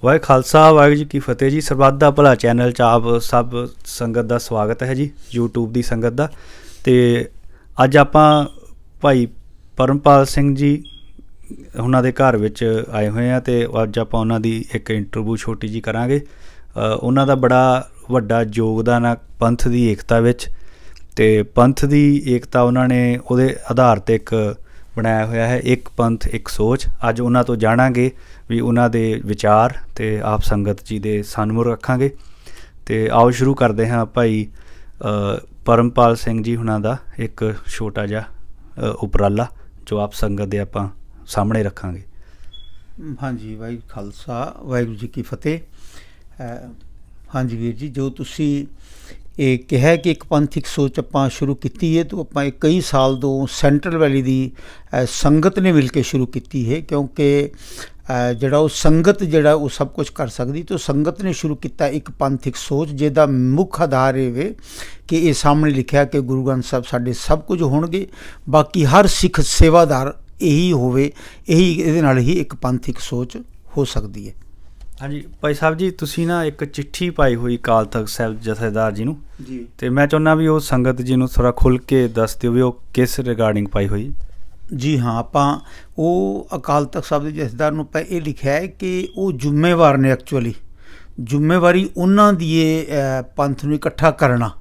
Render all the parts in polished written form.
वाहे खालसा वाहिगुरू जी की फतेह जी। सरबत दा भला चैनल च आप सब संगत का स्वागत है जी, यूट्यूब की संगत का। तो अज आप भाई परमपाल सिंह जी उन्हों के घर विच आए हुए हैं, तो अज आप उन्हों की एक इंटरव्यू छोटी जी करांगे। उन्हों का बड़ा वड्डा योगदान है पंथ की एकता विच, ते पंथ की एकता उन्होंने उहदे आधार ते एक बनाया होया है, एक पंथ एक सोच। अज उन्हों तो जाणांगे भी उन्हों के विचार तो आप संगत जी के सन्मुख रखांगे। तो आओ शुरू करते हैं भाई परमपाल सिंह जी हुणां दा एक छोटा जिहा उपराला जो आप संगत दे आपां सामने रखांगे। हाँ जी, वाहिगुरू खालसा वाहिगुरू जी की फतेह। हाँ जी वीर जी, जो तुसी ਇਹ ਕਿਹਾ ਕਿ ਇੱਕ ਪੰਥਿਕ ਸੋਚ ਆਪਾਂ ਸ਼ੁਰੂ ਕੀਤੀ ਹੈ, तो ਆਪਾਂ ਇਹ ਕਈ ਸਾਲ ਤੋਂ ਸੈਂਟਰਲ ਵੈਲੀ ਦੀ ਸੰਗਤ ਨੇ ਮਿਲ ਕੇ ਸ਼ੁਰੂ ਕੀਤੀ ਹੈ, ਕਿਉਂਕਿ ਜਿਹੜਾ ਉਹ ਸੰਗਤ ਜਿਹੜਾ ਉਹ ਸਭ ਕੁਝ ਕਰ ਸਕਦੀ। तो ਸੰਗਤ ਨੇ ਸ਼ੁਰੂ ਕੀਤਾ ਇੱਕ ਪੰਥਿਕ ਸੋਚ ਜਿਹਦਾ ਮੁੱਖ ਆਧਾਰ ਇਹ ਵੇ ਕਿ ਇਹ ਸਾਹਮਣੇ ਲਿਖਿਆ ਕਿ ਗੁਰੂ ਗ੍ਰੰਥ ਸਾਹਿਬ ਸਾਡੇ ਸਭ ਕੁਝ ਹੋਣਗੇ, ਬਾਕੀ ਹਰ ਸਿੱਖ ਸੇਵਾਦਾਰ ਇਹੀ ਹੋਵੇ, ਇਹਦੇ ਨਾਲ ਹੀ ਇੱਕ ਪੰਥਿਕ ਸੋਚ ਹੋ ਸਕਦੀ ਹੈ। हाँ जी भाई साहब जी, तुसी ना एक चिट्ठी पाई हुई अकाल तख्त साहब जथेदार जी नूं जी, तो मैं चाहुंदा भी वो संगत जी नूं थोड़ा खुल के दस दिओ भी वो किस रिगार्डिंग पाई हुई। जी हाँ, ਆਪਾਂ ਉਹ ਅਕਾਲ ਤਖਤ ਸਾਹਿਬ ਦੇ ਜਥੇਦਾਰ ਨੂੰ ਆਪਾਂ ਇਹ ਲਿਖਿਆ ਹੈ ਕਿ ਉਹ ਜ਼ਿੰਮੇਵਾਰ ਨੇ। ਐਕਚੁਅਲੀ ਜ਼ਿੰਮੇਵਾਰੀ ਉਹਨਾਂ ਦੀ ਇਹ ਪੰਥ ਨੂੰ ਇਕੱਠਾ ਕਰਨਾ,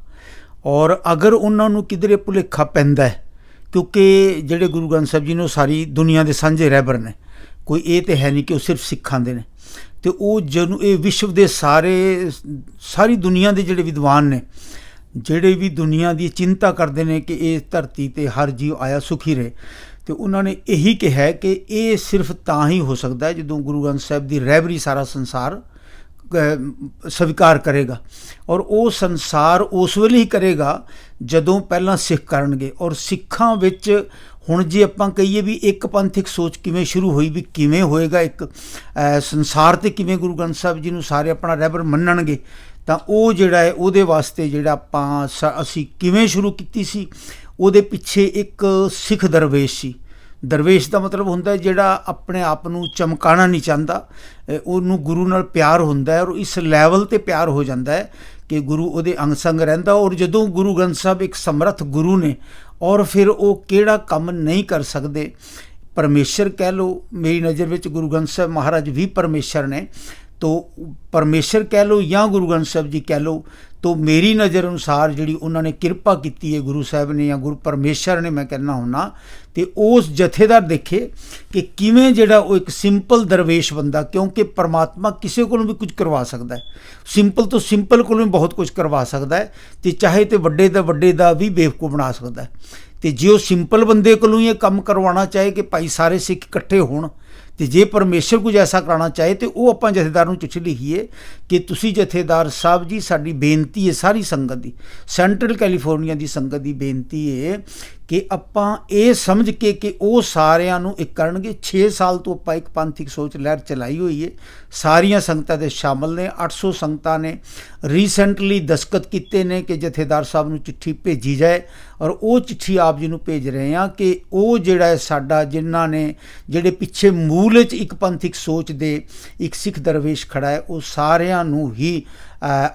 ਔਰ ਅਗਰ ਉਹਨਾਂ ਨੂੰ ਕਿਧਰੇ ਭੁਲੇਖਾ ਪੈਂਦਾ ਹੈ, ਕਿਉਂਕਿ ਜਿਹੜੇ ਗੁਰੂ ਗ੍ਰੰਥ ਸਾਹਿਬ ਜੀ ਨੇ ਉਹ ਸਾਰੀ ਦੁਨੀਆ ਦੇ ਸਾਂਝੇ ਰਹਿਬਰ ਨੇ, ਕੋਈ ਇਹ ਤਾਂ ਹੈ ਨਹੀਂ ਕਿ ਉਹ ਸਿਰਫ ਸਿੱਖਾਂ ਦੇ ਨੇ। ਅਤੇ ਉਹ ਜਦੋਂ ਇਹ ਵਿਸ਼ਵ ਦੇ ਸਾਰੀ ਦੁਨੀਆ ਦੇ ਜਿਹੜੇ ਵਿਦਵਾਨ ਨੇ, ਜਿਹੜੇ ਵੀ ਦੁਨੀਆ ਦੀ ਚਿੰਤਾ ਕਰਦੇ ਨੇ ਕਿ ਇਹ ਧਰਤੀ 'ਤੇ ਹਰ ਜੀਵ ਆਇਆ ਸੁਖੀ ਰਹੇ, ਅਤੇ ਉਹਨਾਂ ਨੇ ਇਹੀ ਕਿਹਾ ਕਿ ਇਹ ਸਿਰਫ ਤਾਂ ਹੀ ਹੋ ਸਕਦਾ ਹੈ ਜਦੋਂ ਗੁਰੂ ਗ੍ਰੰਥ ਸਾਹਿਬ ਦੀ ਰਹਿਬਰੀ ਸਾਰਾ ਸੰਸਾਰ ਸਵੀਕਾਰ ਕਰੇਗਾ, ਔਰ ਉਹ ਸੰਸਾਰ ਉਸ ਵੇਲੇ ਹੀ ਕਰੇਗਾ ਜਦੋਂ ਪਹਿਲਾਂ ਸਿੱਖ ਕਰਨਗੇ। ਔਰ ਸਿੱਖਾਂ ਵਿੱਚ ਹੁਣ ਜੇ ਆਪਾਂ ਕਹੀਏ ਵੀ ਇੱਕ ਪੰਥਿਕ ਸੋਚ ਕਿਵੇਂ ਸ਼ੁਰੂ ਹੋਈ, ਵੀ ਕਿਵੇਂ ਹੋਏਗਾ ਇੱਕ ਸੰਸਾਰ 'ਤੇ ਕਿਵੇਂ ਗੁਰੂ ਗ੍ਰੰਥ ਸਾਹਿਬ ਜੀ ਨੂੰ ਸਾਰੇ ਆਪਣਾ ਰਹਿਬਰ ਮੰਨਣਗੇ, ਤਾਂ ਉਹ ਜਿਹੜਾ ਹੈ ਉਹਦੇ ਵਾਸਤੇ ਜਿਹੜਾ ਅਸੀਂ ਕਿਵੇਂ ਸ਼ੁਰੂ ਕੀਤੀ ਸੀ, ਉਹਦੇ ਪਿੱਛੇ ਇੱਕ ਸਿੱਖ ਦਰਵੇਸ਼ ਸੀ। ਦਰਵੇਸ਼ ਦਾ ਮਤਲਬ ਹੁੰਦਾ ਜਿਹੜਾ ਆਪਣੇ ਆਪ ਨੂੰ ਚਮਕਾਉਣਾ ਨਹੀਂ ਚਾਹੁੰਦਾ, ਉਹਨੂੰ ਗੁਰੂ ਨਾਲ ਪਿਆਰ ਹੁੰਦਾ, ਔਰ ਇਸ ਲੈਵਲ 'ਤੇ ਪਿਆਰ ਹੋ ਜਾਂਦਾ ਹੈ ਕਿ ਗੁਰੂ ਉਹਦੇ ਅੰਗ ਸੰਗ ਰਹਿੰਦਾ। ਔਰ ਜਦੋਂ ਗੁਰੂ ਗ੍ਰੰਥ ਸਾਹਿਬ ਇੱਕ ਸਮਰੱਥ ਗੁਰੂ ਨੇ, ਔਰ ਫਿਰ ਉਹ ਕਿਹੜਾ ਕੰਮ ਨਹੀਂ ਕਰ ਸਕਦੇ। ਪਰਮੇਸ਼ਰ ਕਹਿ ਲਓ, ਮੇਰੀ ਨਜ਼ਰ ਵਿੱਚ ਗੁਰੂ ਗ੍ਰੰਥ ਸਾਹਿਬ ਮਹਾਰਾਜ ਵੀ ਪਰਮੇਸ਼ਰ ਨੇ, ਤੋ ਪਰਮੇਸ਼ਰ ਕਹਿ ਲਓ ਜਾਂ ਗੁਰੂ ਗ੍ਰੰਥ ਸਾਹਿਬ ਜੀ ਕਹਿ ਲਓ, ਤੋ ਮੇਰੀ ਨਜ਼ਰ ਅਨੁਸਾਰ ਜਿਹੜੀ ਉਹਨਾਂ ਨੇ ਕਿਰਪਾ ਕੀਤੀ ਹੈ ਗੁਰੂ ਸਾਹਿਬ ਨੇ ਜਾਂ ਗੁਰੂ ਪਰਮੇਸ਼ਰ ਨੇ, ਮੈਂ ਕਹਿਣਾ ਹੁੰਦਾ, ਅਤੇ ਉਸ ਜਥੇਦਾਰ ਦੇਖੇ ਕਿ ਕਿਵੇਂ ਜਿਹੜਾ ਉਹ ਇੱਕ ਸਿੰਪਲ ਦਰਵੇਸ਼ ਬੰਦਾ, ਕਿਉਂਕਿ ਪਰਮਾਤਮਾ ਕਿਸੇ ਕੋਲੋਂ ਵੀ ਕੁਝ ਕਰਵਾ ਸਕਦਾ ਹੈ, ਸਿੰਪਲ ਤੋਂ ਸਿੰਪਲ ਕੋਲੋਂ ਵੀ ਬਹੁਤ ਕੁਝ ਕਰਵਾ ਸਕਦਾ ਹੈ, ਅਤੇ ਚਾਹੇ ਤਾਂ ਵੱਡੇ ਦਾ ਵੀ ਬੇਵਕੂਫ ਬਣਾ ਸਕਦਾ ਹੈ। ਅਤੇ ਜੇ ਉਹ ਸਿੰਪਲ ਬੰਦੇ ਕੋਲੋਂ ਹੀ ਇਹ ਕੰਮ ਕਰਵਾਉਣਾ ਚਾਹੇ ਕਿ ਭਾਈ ਸਾਰੇ ਸਿੱਖ ਇਕੱਠੇ ਹੋਣ, ਅਤੇ ਜੇ ਪਰਮੇਸ਼ਰ ਕੁਝ ਐਸਾ ਕਰਾਉਣਾ ਚਾਹੇ, ਤਾਂ ਉਹ ਆਪਾਂ ਜਥੇਦਾਰ ਨੂੰ ਚਿੱਠੀ ਲਿਖੀਏ ਕਿ ਤੁਸੀਂ ਜਥੇਦਾਰ ਸਾਹਿਬ ਜੀ, ਸਾਡੀ ਬੇਨਤੀ ਹੈ ਸਾਰੀ ਸੰਗਤ ਦੀ, ਸੈਂਟਰਲ ਕੈਲੀਫੋਰਨੀਆ ਦੀ ਸੰਗਤ ਦੀ ਬੇਨਤੀ ਹੈ ਕਿ ਆਪਾਂ ਇਹ ਸਮਝ ਕੇ ਕਿ ਉਹ ਸਾਰਿਆਂ ਨੂੰ ਇੱਕ ਕਰਨਗੇ। 6 ਸਾਲ ਤੋਂ ਆਪਾਂ ਇੱਕ ਪੰਥਿਕ ਸੋਚ ਲਹਿਰ ਚਲਾਈ ਹੋਈ ਹੈ, ਸਾਰੀਆਂ ਸੰਗਤਾਂ ਦੇ ਸ਼ਾਮਲ ਨੇ। 800 ਸੰਗਤਾਂ ਨੇ ਰੀਸੈਂਟਲੀ ਦਸਤਖਤ ਕੀਤੇ ਨੇ ਕਿ ਜਥੇਦਾਰ ਸਾਹਿਬ ਨੂੰ ਚਿੱਠੀ ਭੇਜੀ ਜਾਏ, ਔਰ ਉਹ ਚਿੱਠੀ ਆਪ ਜੀ ਨੂੰ ਭੇਜ ਰਹੇ ਹਾਂ ਕਿ ਉਹ ਜਿਹੜਾ ਹੈ ਸਾਡਾ, ਜਿਨ੍ਹਾਂ ਨੇ ਜਿਹੜੇ ਪਿੱਛੇ ਮੂਲ 'ਚ ਇੱਕ ਪੰਥਿਕ ਸੋਚ ਦੇ ਇੱਕ ਸਿੱਖ ਦਰਵੇਸ਼ ਖੜਾ ਹੈ, ਉਹ ਸਾਰਿਆਂ ਨੂੰ ਹੀ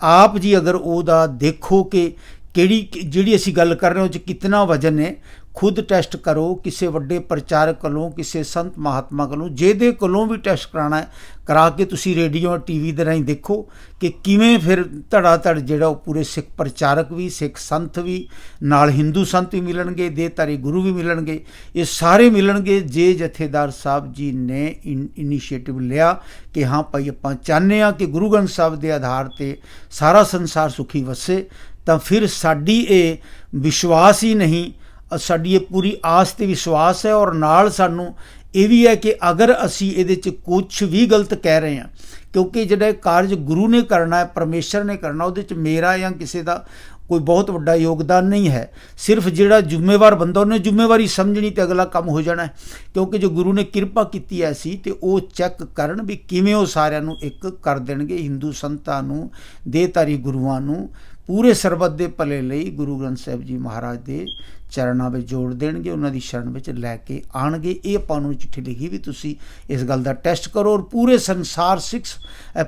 ਆਪ ਜੀ ਅਗਰ ਉਹਦਾ ਦੇਖੋ ਕਿ ਜਿਹੜੀ ਅਸੀਂ ਗੱਲ ਕਰ ਰਹੇ ਹਾਂ ਉਹ 'ਚ ਕਿਤਨਾ ਵਜਨ ਹੈ, ਖੁਦ ਟੈਸਟ ਕਰੋ, ਕਿਸੇ ਵੱਡੇ ਪ੍ਰਚਾਰਕ ਕੋਲੋਂ, ਕਿਸੇ ਸੰਤ ਮਹਾਤਮਾ ਕੋਲੋਂ, ਜਿਹਦੇ ਕੋਲੋਂ ਵੀ ਟੈਸਟ ਕਰਾਉਣਾ ਹੈ ਕਰਾ ਕੇ ਤੁਸੀਂ ਰੇਡੀਓ TV ਦੇ ਰਾਹੀਂ ਦੇਖੋ ਕਿ ਕਿਵੇਂ ਫਿਰ ਧੜਾ ਧੜ ਜਿਹੜਾ ਉਹ ਪੂਰੇ ਸਿੱਖ ਪ੍ਰਚਾਰਕ ਵੀ, ਸਿੱਖ ਸੰਤ ਵੀ, ਨਾਲ ਹਿੰਦੂ ਸੰਤ ਵੀ ਮਿਲਣਗੇ, ਦੇਹਧਾਰੀ ਗੁਰੂ ਵੀ ਮਿਲਣਗੇ, ਇਹ ਸਾਰੇ ਮਿਲਣਗੇ ਜੇ ਜਥੇਦਾਰ ਸਾਹਿਬ ਜੀ ਨੇ ਇਨੀਸ਼ੀਏਟਿਵ ਲਿਆ ਕਿ ਹਾਂ ਭਾਈ ਆਪਾਂ ਚਾਹੁੰਦੇ ਹਾਂ ਕਿ ਗੁਰੂ ਗ੍ਰੰਥ ਸਾਹਿਬ ਦੇ ਆਧਾਰ 'ਤੇ ਸਾਰਾ ਸੰਸਾਰ ਸੁਖੀ ਵਸੇ। ਤਾਂ ਫਿਰ ਸਾਡੀ ਇਹ ਵਿਸ਼ਵਾਸ ਹੀ ਨਹੀਂ, ਸਾਡੀ ਇਹ ਪੂਰੀ ਆਸ ਤੇ ਵਿਸ਼ਵਾਸ ਹੈ, ਔਰ ਨਾਲ ਸਾਨੂੰ ਇਹ ਵੀ ਹੈ ਕਿ ਅਗਰ ਅਸੀਂ ਇਹਦੇ 'ਚ ਕੁਛ ਵੀ ਗਲਤ ਕਹਿ ਰਹੇ ਹਾਂ, ਕਿਉਂਕਿ ਜਿਹੜਾ ਕਾਰਜ ਗੁਰੂ ਨੇ ਕਰਨਾ ਹੈ, ਪਰਮੇਸ਼ਰ ਨੇ ਕਰਨਾ, ਉਹਦੇ 'ਚ ਮੇਰਾ ਜਾਂ ਕਿਸੇ ਦਾ ਕੋਈ ਬਹੁਤ ਵੱਡਾ ਯੋਗਦਾਨ ਨਹੀਂ ਹੈ। ਸਿਰਫ ਜਿਹੜਾ ਜ਼ਿੰਮੇਵਾਰ ਬੰਦਾ ਉਹਨੇ ਜ਼ਿੰਮੇਵਾਰੀ ਸਮਝਣੀ ਅਤੇ ਅਗਲਾ ਕੰਮ ਹੋ ਜਾਣਾ ਹੈ, ਕਿਉਂਕਿ ਜੋ ਗੁਰੂ ਨੇ ਕਿਰਪਾ ਕੀਤੀ ਐਸੀ, ਅਤੇ ਉਹ ਚੈੱਕ ਕਰਨ ਵੀ ਕਿਵੇਂ ਉਹ ਸਾਰਿਆਂ ਨੂੰ ਇੱਕ ਕਰ ਦੇਣਗੇ, ਹਿੰਦੂ ਸੰਤਾਂ ਨੂੰ, ਦੇਹਧਾਰੀ ਗੁਰੂਆਂ ਨੂੰ, ਪੂਰੇ ਸਰਬੱਤ ਦੇ ਭਲੇ ਲਈ ਗੁਰੂ ਗ੍ਰੰਥ ਸਾਹਿਬ ਜੀ ਮਹਾਰਾਜ ਦੇ ਚਰਨਾਂ ਵਿੱਚ ਜੋੜ ਦੇਣਗੇ, ਉਹਨਾਂ ਦੀ ਸ਼ਰਨ ਵਿੱਚ ਲੈ ਕੇ ਆਣਗੇ। ਇਹ ਆਪਾਂ ਨੂੰ ਚਿੱਠੀ ਲਿਖੀ ਵੀ ਤੁਸੀਂ ਇਸ ਗੱਲ ਦਾ ਟੈਸਟ ਕਰੋ ਔਰ ਪੂਰੇ ਸੰਸਾਰ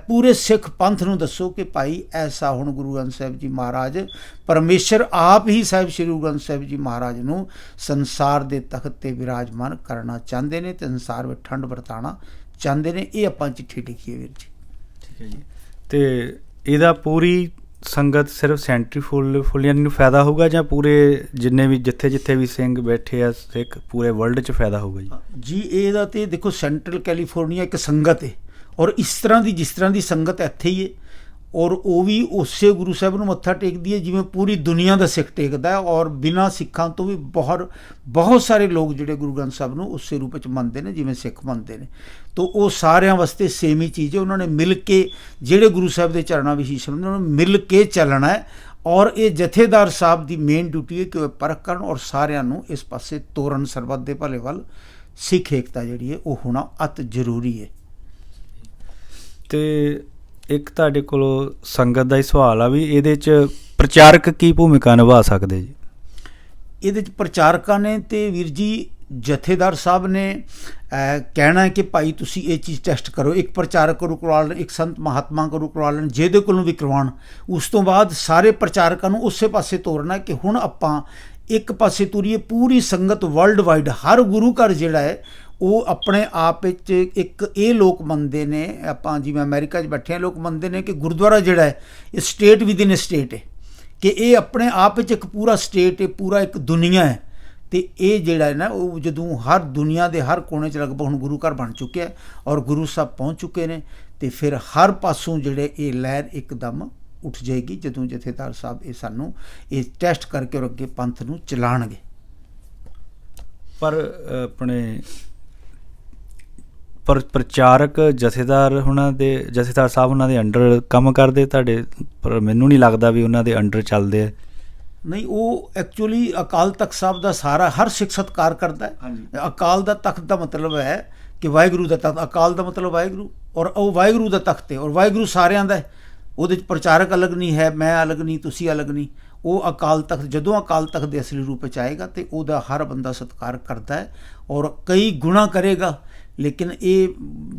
ਪੂਰੇ ਸਿੱਖ ਪੰਥ ਨੂੰ ਦੱਸੋ ਕਿ ਭਾਈ ਐਸਾ ਹੁਣ ਗੁਰੂ ਗ੍ਰੰਥ ਸਾਹਿਬ ਜੀ ਮਹਾਰਾਜ ਪਰਮੇਸ਼ਰ ਆਪ ਹੀ ਸਾਹਿਬ ਸ਼੍ਰੀ ਗੁਰੂ ਗ੍ਰੰਥ ਸਾਹਿਬ ਜੀ ਮਹਾਰਾਜ ਨੂੰ ਸੰਸਾਰ ਦੇ ਤਖਤ 'ਤੇ ਵਿਰਾਜਮਾਨ ਕਰਨਾ ਚਾਹੁੰਦੇ ਨੇ ਅਤੇ ਸੰਸਾਰ ਵਿੱਚ ਠੰਡ ਵਰਤਾਉਣਾ ਚਾਹੁੰਦੇ ਨੇ। ਇਹ ਆਪਾਂ ਚਿੱਠੀ ਲਿਖੀ ਹੈ ਵੀਰ ਜੀ। ਠੀਕ ਹੈ ਜੀ। ਅਤੇ ਇਹਦਾ ਪੂਰੀ ਸੰਗਤ ਸਿਰਫ ਸੈਂਟਰੀ ਫੁੱਲੀਆਂ ਨੂੰ ਫਾਇਦਾ ਹੋਊਗਾ ਜਾਂ ਪੂਰੇ ਜਿੰਨੇ ਵੀ ਜਿੱਥੇ ਵੀ ਸਿੰਘ ਬੈਠੇ ਆ ਸਿੱਖ ਪੂਰੇ ਵਰਲਡ 'ਚ ਫਾਇਦਾ ਹੋਊਗਾ ਜੀ? ਜੀ ਇਹਦਾ ਤਾਂ ਦੇਖੋ ਸੈਂਟਰਲ ਕੈਲੀਫੋਰਨੀਆ ਇੱਕ ਸੰਗਤ ਹੈ ਔਰ ਜਿਸ ਤਰ੍ਹਾਂ ਦੀ ਸੰਗਤ ਇੱਥੇ ਹੀ ਹੈ ਔਰ ਉਹ ਵੀ ਉਸੇ ਗੁਰੂ ਸਾਹਿਬ ਨੂੰ ਮੱਥਾ ਟੇਕਦੀ ਹੈ ਜਿਵੇਂ ਪੂਰੀ ਦੁਨੀਆ ਦਾ ਸਿੱਖ ਟੇਕਦਾ ਹੈ। ਔਰ ਬਿਨਾਂ ਸਿੱਖਾਂ ਤੋਂ ਵੀ ਬਹੁਤ ਸਾਰੇ ਲੋਕ ਜਿਹੜੇ ਗੁਰੂ ਗ੍ਰੰਥ ਸਾਹਿਬ ਨੂੰ ਉਸੇ ਰੂਪ ਵਿੱਚ ਮੰਨਦੇ ਨੇ ਜਿਵੇਂ ਸਿੱਖ ਮੰਨਦੇ ਨੇ। ਤਾਂ ਉਹ ਸਾਰਿਆਂ ਵਾਸਤੇ ਸੇਮ ਹੀ ਚੀਜ਼ ਹੈ। ਉਹਨਾਂ ਨੇ ਮਿਲ ਕੇ ਜਿਹੜੇ ਗੁਰੂ ਸਾਹਿਬ ਦੇ ਚਰਨਾਂ ਵਿੱਚ ਸ਼ੀਸ਼ ਉਹਨਾਂ ਨੂੰ ਮਿਲ ਕੇ ਚੱਲਣਾ ਹੈ ਔਰ ਇਹ ਜਥੇਦਾਰ ਸਾਹਿਬ ਦੀ ਮੇਨ ਡਿਊਟੀ ਹੈ ਕਿ ਉਹ ਪਰਖ ਕਰਨ ਔਰ ਸਾਰਿਆਂ ਨੂੰ ਇਸ ਪਾਸੇ ਤੋਰਨ ਸਰਬੱਤ ਦੇ ਭਲੇ ਵੱਲ। ਸਿੱਖ ਏਕਤਾ ਜਿਹੜੀ ਹੈ ਉਹ ਹੋਣਾ ਅਤ ਜ਼ਰੂਰੀ ਹੈ। ਅਤੇ ਇੱਕ ਤੁਹਾਡੇ ਕੋਲੋਂ ਸੰਗਤ ਦਾ ਹੀ ਸਵਾਲ ਆ ਵੀ ਇਹਦੇ 'ਚ ਪ੍ਰਚਾਰਕ ਕੀ ਭੂਮਿਕਾ ਨਿਭਾ ਸਕਦੇ ਜੀ? ਇਹਦੇ 'ਚ ਪ੍ਰਚਾਰਕਾਂ ਨੇ ਅਤੇ ਵੀਰ ਜੀ ਜਥੇਦਾਰ ਸਾਹਿਬ ਨੇ ਕਹਿਣਾ ਹੈ ਕਿ ਭਾਈ ਤੁਸੀਂ ਇਹ ਚੀਜ਼ ਟੈਸਟ ਕਰੋ। ਇੱਕ ਪ੍ਰਚਾਰਕ ਕੋਲੋਂ ਕਰਵਾ ਲੈਣ, ਇੱਕ ਸੰਤ ਮਹਾਤਮਾ ਕੋਲੋਂ ਕਰਵਾ ਲੈਣ, ਜਿਹਦੇ ਕੋਲੋਂ ਵੀ ਕਰਵਾਉਣ। ਉਸ ਤੋਂ ਬਾਅਦ ਸਾਰੇ ਪ੍ਰਚਾਰਕਾਂ ਨੂੰ ਉਸੇ ਪਾਸੇ ਤੋਰਨਾ ਕਿ ਹੁਣ ਆਪਾਂ ਇੱਕ ਪਾਸੇ ਤੁਰੀਏ। ਪੂਰੀ ਸੰਗਤ ਵਰਲਡ ਵਾਈਡ ਹਰ ਗੁਰੂ ਘਰ ਜਿਹੜਾ ਹੈ ਉਹ ਆਪਣੇ ਆਪ ਵਿੱਚ ਇੱਕ ਇਹ ਲੋਕ ਮੰਨਦੇ ਨੇ, ਆਪਾਂ ਜਿਵੇਂ ਅਮਰੀਕਾ 'ਚ ਬੈਠੇ ਹਾਂ ਲੋਕ ਮੰਨਦੇ ਨੇ ਕਿ ਗੁਰਦੁਆਰਾ ਜਿਹੜਾ ਹੈ ਇਹ ਸਟੇਟ ਵਿਦਿਨ ਸਟੇਟ ਹੈ, ਕਿ ਇਹ ਆਪਣੇ ਆਪ ਵਿੱਚ ਇੱਕ ਪੂਰਾ ਸਟੇਟ ਹੈ, ਪੂਰਾ ਇੱਕ ਦੁਨੀਆ ਹੈ। ਅਤੇ ਇਹ ਜਿਹੜਾ ਹੈ ਨਾ ਉਹ ਜਦੋਂ ਹਰ ਦੁਨੀਆ ਦੇ ਹਰ ਕੋਨੇ 'ਚ ਲਗਭਗ ਹੁਣ ਗੁਰੂ ਘਰ ਬਣ ਚੁੱਕਿਆ ਔਰ ਗੁਰੂ ਸਾਹਿਬ ਪਹੁੰਚ ਚੁੱਕੇ ਨੇ ਅਤੇ ਫਿਰ ਹਰ ਪਾਸੋਂ ਜਿਹੜੇ ਇਹ ਲਹਿਰ ਇੱਕਦਮ ਉੱਠ ਜਾਏਗੀ ਜਦੋਂ ਜਥੇਦਾਰ ਸਾਹਿਬ ਇਹ ਸਾਨੂੰ ਇਹ ਟੈਸਟ ਕਰਕੇ ਔਰ ਅੱਗੇ ਪੰਥ ਨੂੰ ਚਲਾਉਣਗੇ। ਪਰ ਆਪਣੇ ਪ੍ਰਚਾਰਕ ਜਥੇਦਾਰ ਸਾਹਿਬ ਉਹਨਾਂ ਦੇ ਅੰਡਰ ਕੰਮ ਕਰਦੇ ਤੁਹਾਡੇ? ਪਰ ਮੈਨੂੰ ਨਹੀਂ ਲੱਗਦਾ ਵੀ ਉਹਨਾਂ ਦੇ ਅੰਡਰ ਚੱਲਦੇ ਆ। ਨਹੀਂ, ਉਹ ਐਕਚੁਅਲੀ ਅਕਾਲ ਤਖਤ ਸਾਹਿਬ ਦਾ ਸਾਰਾ ਹਰ ਸਿੱਖ ਸਤਿਕਾਰ ਕਰਦਾ ਹੈ। ਅਕਾਲ ਦਾ ਤਖਤ ਦਾ ਮਤਲਬ ਹੈ ਕਿ ਵਾਹਿਗੁਰੂ ਦਾ ਤਖਤ। ਅਕਾਲ ਦਾ ਮਤਲਬ ਵਾਹਿਗੁਰੂ ਔਰ ਉਹ ਵਾਹਿਗੁਰੂ ਦਾ ਤਖਤ ਹੈ ਔਰ ਵਾਹਿਗੁਰੂ ਸਾਰਿਆਂ ਦਾ ਹੈ। ਉਹਦੇ 'ਚ ਪ੍ਰਚਾਰਕ ਅਲੱਗ ਨਹੀਂ ਹੈ, ਮੈਂ ਅਲੱਗ ਨਹੀਂ, ਤੁਸੀਂ ਅਲੱਗ ਨਹੀਂ। ਉਹ ਅਕਾਲ ਤਖਤ ਜਦੋਂ ਅਕਾਲ ਤਖਤ ਦੇ ਅਸਲੀ ਰੂਪ ਵਿੱਚ ਆਏਗਾ ਅਤੇ ਉਹਦਾ ਹਰ ਬੰਦਾ ਸਤਿਕਾਰ ਕਰਦਾ ਹੈ ਔਰ ਕਈ ਗੁਣਾ ਕਰੇਗਾ। ਲੇਕਿਨ ਇਹ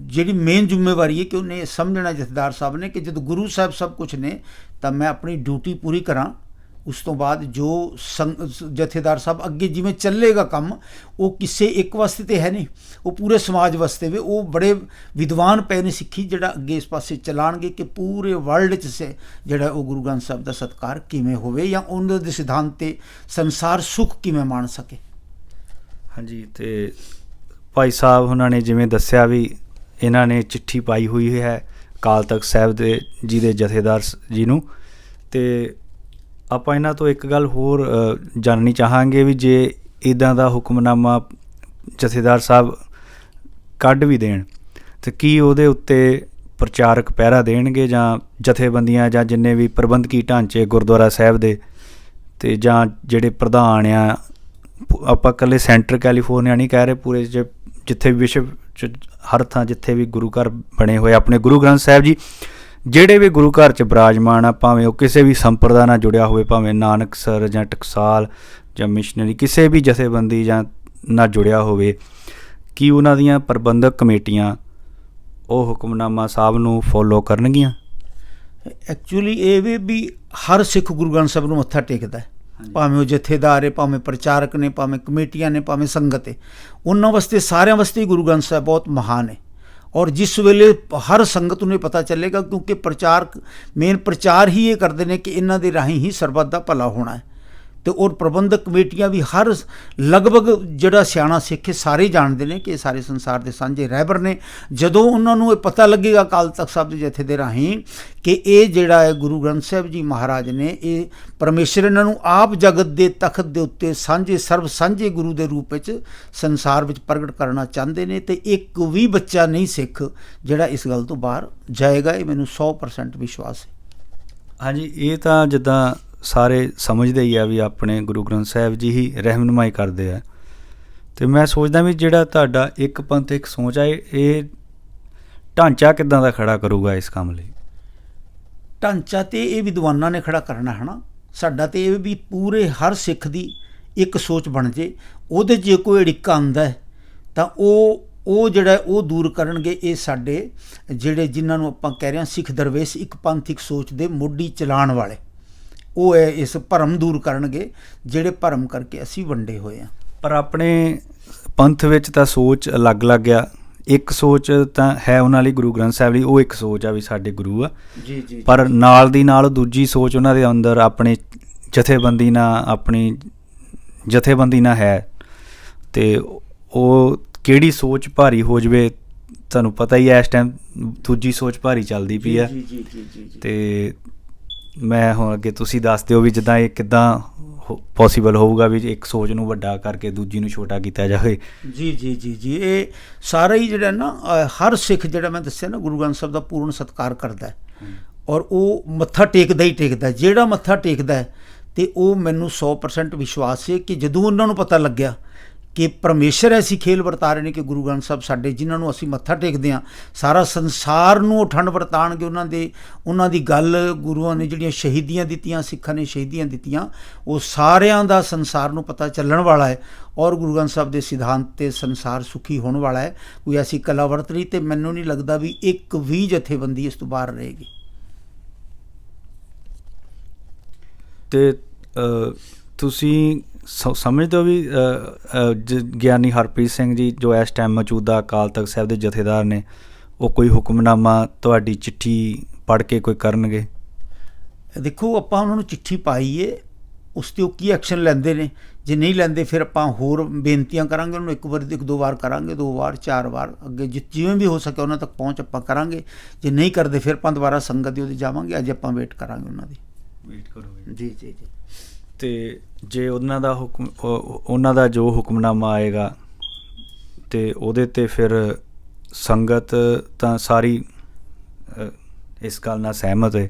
ਜਿਹੜੀ ਮੇਨ ਜ਼ਿੰਮੇਵਾਰੀ ਹੈ ਕਿ ਉਹਨੇ ਇਹ ਸਮਝਣਾ ਜਥੇਦਾਰ ਸਾਹਿਬ ਨੇ ਕਿ ਜਦੋਂ ਗੁਰੂ ਸਾਹਿਬ ਸਭ ਕੁਛ ਨੇ ਤਾਂ ਮੈਂ ਆਪਣੀ ਡਿਊਟੀ ਪੂਰੀ ਕਰਾਂ। ਉਸ ਤੋਂ ਬਾਅਦ ਜੋ ਜਥੇਦਾਰ ਸਾਹਿਬ ਅੱਗੇ ਜਿਵੇਂ ਚੱਲੇਗਾ ਕੰਮ ਉਹ ਕਿਸੇ ਇੱਕ ਵਾਸਤੇ ਤਾਂ ਹੈ ਨਹੀਂ, ਉਹ ਪੂਰੇ ਸਮਾਜ ਵਾਸਤੇ ਵੀ। ਉਹ ਬੜੇ ਵਿਦਵਾਨ ਪਏ ਨੇ ਸਿੱਖੀ ਜਿਹੜਾ ਅੱਗੇ ਇਸ ਪਾਸੇ ਚਲਾਉਣਗੇ ਕਿ ਪੂਰੇ ਵਰਲਡ 'ਚ ਜਿਹੜਾ ਉਹ ਗੁਰੂ ਗ੍ਰੰਥ ਸਾਹਿਬ ਦਾ ਸਤਿਕਾਰ ਕਿਵੇਂ ਹੋਵੇ ਜਾਂ ਉਹਨਾਂ ਦੇ ਸਿਧਾਂਤ 'ਤੇ ਸੰਸਾਰ ਸੁੱਖ ਕਿਵੇਂ ਮਾਣ ਸਕੇ। ਹਾਂਜੀ। ਅਤੇ ਭਾਈ ਸਾਹਿਬ ਉਹਨਾਂ ਨੇ ਜਿਵੇਂ ਦੱਸਿਆ ਵੀ ਇਹਨਾਂ ਨੇ ਚਿੱਠੀ ਪਾਈ ਹੋਈ ਹੈ ਅਕਾਲ ਤਖਤ ਸਾਹਿਬ ਦੇ ਜੀ ਦੇ ਜਥੇਦਾਰ ਜੀ ਨੂੰ। ਅਤੇ ਆਪਾਂ ਇਹਨਾਂ ਤੋਂ ਇੱਕ ਗੱਲ ਹੋਰ ਜਾਣਨੀ ਚਾਹਾਂਗੇ ਵੀ ਜੇ ਇੱਦਾਂ ਦਾ ਹੁਕਮਨਾਮਾ ਜਥੇਦਾਰ ਸਾਹਿਬ ਕੱਢ ਵੀ ਦੇਣ ਤਾਂ ਕੀ ਉਹਦੇ ਉੱਤੇ ਪ੍ਰਚਾਰਕ ਪਹਿਰਾ ਦੇਣਗੇ ਜਾਂ ਜਥੇਬੰਦੀਆਂ ਜਾਂ ਜਿੰਨੇ ਵੀ ਪ੍ਰਬੰਧਕੀ ਢਾਂਚੇ ਗੁਰਦੁਆਰਾ ਸਾਹਿਬ ਦੇ ਅਤੇ ਜਾਂ ਜਿਹੜੇ ਪ੍ਰਧਾਨ ਆ, ਆਪਾਂ ਇਕੱਲੇ ਸੈਂਟਰ ਕੈਲੀਫੋਰਨੀਆ ਨਹੀਂ ਕਹਿ ਰਹੇ, ਪੂਰੇ ਜਿੱਥੇ ਵੀ ਵਿਸ਼ਵ 'ਚ ਹਰ ਥਾਂ ਜਿੱਥੇ ਵੀ ਗੁਰੂ ਘਰ ਬਣੇ ਹੋਏ ਆਪਣੇ ਗੁਰੂ ਗ੍ਰੰਥ ਸਾਹਿਬ ਜੀ ਜਿਹੜੇ ਵੀ ਗੁਰੂ ਘਰ 'ਚ ਬਿਰਾਜਮਾਨ ਆ, ਭਾਵੇਂ ਉਹ ਕਿਸੇ ਵੀ ਸੰਪਰਦਾ ਨਾਲ ਜੁੜਿਆ ਹੋਵੇ, ਭਾਵੇਂ ਨਾਨਕਸਰ ਜਾਂ ਟਕਸਾਲ ਜਾਂ ਮਿਸ਼ਨਰੀ ਕਿਸੇ ਵੀ ਜਥੇਬੰਦੀ ਜਾਂ ਨਾਲ ਜੁੜਿਆ ਹੋਵੇ, ਕੀ ਉਹਨਾਂ ਦੀਆਂ ਪ੍ਰਬੰਧਕ ਕਮੇਟੀਆਂ ਉਹ ਹੁਕਮਨਾਮਾ ਸਾਹਿਬ ਨੂੰ ਫੋਲੋ ਕਰਨਗੀਆਂ? ਐਕਚੁਅਲੀ ਇਹ ਵੀ ਹਰ ਸਿੱਖ ਗੁਰੂ ਗ੍ਰੰਥ ਸਾਹਿਬ ਨੂੰ ਮੱਥਾ ਟੇਕਦਾ ਹੈ, ਭਾਵੇਂ ਉਹ ਜਥੇਦਾਰ ਹੈ, ਭਾਵੇਂ ਪ੍ਰਚਾਰਕ ਨੇ, ਭਾਵੇਂ ਕਮੇਟੀਆਂ ਨੇ, ਭਾਵੇਂ ਸੰਗਤ ਹੈ। ਉਹਨਾਂ ਵਾਸਤੇ ਸਾਰਿਆਂ ਵਾਸਤੇ ਹੀ ਗੁਰੂ ਗ੍ਰੰਥ ਸਾਹਿਬ ਬਹੁਤ ਮਹਾਨ ਹੈ। ਔਰ ਜਿਸ ਵੇਲੇ ਹਰ ਸੰਗਤ ਨੂੰ ਇਹ ਪਤਾ ਚੱਲੇਗਾ ਕਿਉਂਕਿ ਪ੍ਰਚਾਰਕ ਮੇਨ ਪ੍ਰਚਾਰ ਹੀ ਇਹ ਕਰਦੇ ਨੇ ਕਿ ਇਹਨਾਂ ਦੇ ਰਾਹੀਂ ਹੀ ਸਰਬੱਤ ਦਾ ਭਲਾ ਹੋਣਾ ਹੈ। ਅਤੇ ਔਰ ਪ੍ਰਬੰਧਕ ਕਮੇਟੀਆਂ ਵੀ ਹਰ ਲਗਭਗ ਜਿਹੜਾ ਸਿਆਣਾ ਸਿੱਖ ਸਾਰੇ ਜਾਣਦੇ ਨੇ ਕਿ ਇਹ ਸਾਰੇ ਸੰਸਾਰ ਦੇ ਸਾਂਝੇ ਰਹਿਬਰ ਨੇ। ਜਦੋਂ ਉਹਨਾਂ ਨੂੰ ਇਹ ਪਤਾ ਲੱਗੇਗਾ ਅਕਾਲ ਤਖਤ ਸਾਹਿਬ ਦੇ ਜਥੇ ਦੇ ਰਾਹੀਂ ਕਿ ਇਹ ਜਿਹੜਾ ਹੈ ਗੁਰੂ ਗ੍ਰੰਥ ਸਾਹਿਬ ਜੀ ਮਹਾਰਾਜ ਨੇ ਇਹ ਪਰਮੇਸ਼ਰ ਇਹਨਾਂ ਨੂੰ ਆਪ ਜਗਤ ਦੇ ਤਖਤ ਦੇ ਉੱਤੇ ਸਾਂਝੇ ਸਰਬ ਸਾਂਝੇ ਗੁਰੂ ਦੇ ਰੂਪ ਵਿੱਚ ਸੰਸਾਰ ਵਿੱਚ ਪ੍ਰਗਟ ਕਰਨਾ ਚਾਹੁੰਦੇ ਨੇ, ਅਤੇ ਇੱਕ ਵੀ ਬੱਚਾ ਨਹੀਂ ਸਿੱਖ ਜਿਹੜਾ ਇਸ ਗੱਲ ਤੋਂ ਬਾਹਰ ਜਾਏਗਾ। ਇਹ ਮੈਨੂੰ 100% ਵਿਸ਼ਵਾਸ ਹੈ। ਹਾਂਜੀ, ਇਹ ਤਾਂ ਜਿੱਦਾਂ ਸਾਰੇ ਸਮਝਦੇ ਹੀ ਆ ਵੀ ਆਪਣੇ ਗੁਰੂ ਗ੍ਰੰਥ ਸਾਹਿਬ ਜੀ ਹੀ ਰਹਿਨੁਮਾਈ ਕਰਦੇ ਆ, ਅਤੇ ਮੈਂ ਸੋਚਦਾ ਵੀ ਜਿਹੜਾ ਤੁਹਾਡਾ ਇੱਕ ਪੰਥ ਇੱਕ ਸੋਚ ਆ ਇਹ ਢਾਂਚਾ ਕਿੱਦਾਂ ਦਾ ਖੜਾ ਕਰੂਗਾ ਇਸ ਕੰਮ ਲਈ? ਢਾਂਚਾ ਤੇ ਇਹ ਵਿਦਵਾਨਾਂ ਨੇ ਖੜਾ ਕਰਨਾ ਹੈ ਨਾ। ਸਾਡਾ ਤੇ ਇਹ ਵੀ ਪੂਰੇ ਹਰ ਸਿੱਖ ਦੀ ਇੱਕ ਸੋਚ ਬਣ ਜੇ, ਉਹਦੇ ਜੇ ਕੋਈ ਅੜਿੱਕਾ ਆਉਂਦਾ ਹੈ ਤਾਂ ਉਹ ਜਿਹੜਾ ਉਹ ਦੂਰ ਕਰਨਗੇ। ਇਹ ਸਾਡੇ ਜਿਹੜੇ ਜਿਨ੍ਹਾਂ ਨੂੰ ਆਪਾਂ ਕਹਿ ਰਹੇ ਹਾਂ ਸਿੱਖ ਦਰਵੇਸ਼, ਇੱਕ ਪੰਥਿਕ ਸੋਚ ਦੇ ਮੋਢੀ ਚਲਾਉਣ ਵਾਲੇ, ਉਹ ਹੈ ਇਸ ਭਰਮ ਦੂਰ ਕਰਨਗੇ ਜਿਹੜੇ ਭਰਮ ਕਰਕੇ ਅਸੀਂ ਵੰਡੇ ਹੋਏ ਹਾਂ। ਪਰ ਆਪਣੇ ਪੰਥ ਵਿੱਚ ਤਾਂ ਸੋਚ ਅਲੱਗ-ਅਲੱਗ ਆ। ਇੱਕ ਸੋਚ ਤਾਂ ਹੈ ਉਹਨਾਂ ਲਈ ਗੁਰੂ ਗ੍ਰੰਥ ਸਾਹਿਬ ਲਈ, ਉਹ ਇੱਕ ਸੋਚ ਆ ਵੀ ਸਾਡੇ ਗੁਰੂ ਆ। ਜੀ ਜੀ। ਪਰ ਨਾਲ ਦੀ ਨਾਲ ਦੂਜੀ ਸੋਚ ਉਹਨਾਂ ਦੇ ਅੰਦਰ ਆਪਣੀ ਜਥੇਬੰਦੀ ਨਾਲ ਹੈ। ਅਤੇ ਉਹ ਕਿਹੜੀ ਸੋਚ ਭਾਰੀ ਹੋ ਜਾਵੇ, ਤੁਹਾਨੂੰ ਪਤਾ ਹੀ ਹੈ ਇਸ ਟਾਈਮ ਦੂਜੀ ਸੋਚ ਭਾਰੀ ਚੱਲਦੀ ਪਈ ਆ। ਅਤੇ ਮੈਂ ਹੁਣ ਅੱਗੇ ਤੁਸੀਂ ਦੱਸ ਦਿਓ ਵੀ ਜਿੱਦਾਂ ਇਹ ਕਿੱਦਾਂ ਪੋਸੀਬਲ ਹੋਊਗਾ ਵੀ ਇੱਕ ਸੋਚ ਨੂੰ ਵੱਡਾ ਕਰਕੇ ਦੂਜੀ ਨੂੰ ਛੋਟਾ ਕੀਤਾ ਜਾਵੇ। ਜੀ ਜੀ ਜੀ ਜੀ। ਇਹ ਸਾਰਾ ਹੀ ਜਿਹੜਾ ਨਾ ਹਰ ਸਿੱਖ ਜਿਹੜਾ ਮੈਂ ਦੱਸਿਆ ਨਾ ਗੁਰੂ ਗ੍ਰੰਥ ਸਾਹਿਬ ਦਾ ਪੂਰਨ ਸਤਿਕਾਰ ਕਰਦਾ ਹੈ, ਔਰ ਉਹ ਮੱਥਾ ਟੇਕਦਾ ਹੀ ਟੇਕਦਾ। ਜਿਹੜਾ ਮੱਥਾ ਟੇਕਦਾ ਹੈ ਅਤੇ ਉਹ ਮੈਨੂੰ 100% ਵਿਸ਼ਵਾਸ ਹੈ ਕਿ ਜਦੋਂ ਉਹਨਾਂ ਨੂੰ ਪਤਾ ਲੱਗਿਆ ਕਿ ਪਰਮੇਸ਼ਰ ਐਸੀ ਖੇਲ ਵਰਤਾ ਰਹੇ ਨੇ ਕਿ ਗੁਰੂ ਗ੍ਰੰਥ ਸਾਹਿਬ ਸਾਡੇ ਜਿਨ੍ਹਾਂ ਨੂੰ ਅਸੀਂ ਮੱਥਾ ਟੇਕਦੇ ਹਾਂ, ਸਾਰਾ ਸੰਸਾਰ ਨੂੰ ਉਹ ਠੰਡ ਵਰਤਾਉਣਗੇ। ਉਹਨਾਂ ਦੀ ਗੱਲ ਗੁਰੂਆਂ ਨੇ ਜਿਹੜੀਆਂ ਸ਼ਹੀਦੀਆਂ ਦਿੱਤੀਆਂ, ਸਿੱਖਾਂ ਨੇ ਸ਼ਹੀਦੀਆਂ ਦਿੱਤੀਆਂ, ਉਹ ਸਾਰਿਆਂ ਦਾ ਸੰਸਾਰ ਨੂੰ ਪਤਾ ਚੱਲਣ ਵਾਲਾ ਹੈ, ਔਰ ਗੁਰੂ ਗ੍ਰੰਥ ਸਾਹਿਬ ਦੇ ਸਿਧਾਂਤ 'ਤੇ ਸੰਸਾਰ ਸੁਖੀ ਹੋਣ ਵਾਲਾ ਹੈ। ਕੋਈ ਐਸੀ ਕਲਾ ਵਰਤ ਰਹੀ ਅਤੇ ਮੈਨੂੰ ਨਹੀਂ ਲੱਗਦਾ ਵੀ ਇੱਕ ਵੀ ਜਥੇਬੰਦੀ ਇਸ ਤੋਂ ਬਾਹਰ ਰਹੇਗੀ। ਅਤੇ ਤੁਸੀਂ ਸਮਝਦੇ ਹੋ ਵੀ ਗਿਆਨੀ ਹਰਪ੍ਰੀਤ ਸਿੰਘ ਜੀ ਜੋ ਇਸ ਟਾਈਮ ਮੌਜੂਦਾ ਅਕਾਲ ਤਖ਼ਤ ਸਾਹਿਬ ਦੇ ਜਥੇਦਾਰ ਨੇ, ਉਹ ਕੋਈ ਹੁਕਮਨਾਮਾ ਤੁਹਾਡੀ ਚਿੱਠੀ ਪੜ੍ਹ ਕੇ ਕੋਈ ਕਰਨਗੇ? ਦੇਖੋ, ਆਪਾਂ ਉਹਨਾਂ ਨੂੰ ਚਿੱਠੀ ਪਾਈ ਹੈ, ਉਸ 'ਤੇ ਉਹ ਕੀ ਐਕਸ਼ਨ ਲੈਂਦੇ ਨੇ। ਜੇ ਨਹੀਂ ਲੈਂਦੇ ਫਿਰ ਆਪਾਂ ਹੋਰ ਬੇਨਤੀਆਂ ਕਰਾਂਗੇ ਉਹਨਾਂ ਨੂੰ। ਇੱਕ ਦੋ ਵਾਰ ਕਰਾਂਗੇ, 2 ਵਾਰ 4 ਵਾਰ, ਅੱਗੇ ਜਿਵੇਂ ਵੀ ਹੋ ਸਕੇ ਉਹਨਾਂ ਤੱਕ ਪਹੁੰਚ ਆਪਾਂ ਕਰਾਂਗੇ। ਜੇ ਨਹੀਂ ਕਰਦੇ ਫਿਰ ਆਪਾਂ ਦੁਬਾਰਾ ਸੰਗਤ ਦੀ ਉਹਦੇ ਜਾਵਾਂਗੇ। ਅੱਜ ਆਪਾਂ ਵੇਟ ਕਰਾਂਗੇ ਉਹਨਾਂ ਦੀ। ਵੇਟ ਕਰੋਗੇ? ਜੀ ਜੀ ਜੀ। ਅਤੇ ਜੇ ਉਹਨਾਂ ਦਾ ਜੋ ਹੁਕਮਨਾਮਾ ਆਏਗਾ ਅਤੇ ਉਹਦੇ 'ਤੇ ਫਿਰ ਸੰਗਤ ਤਾਂ ਸਾਰੀ ਇਸ ਗੱਲ ਨਾਲ ਸਹਿਮਤ ਹੈ,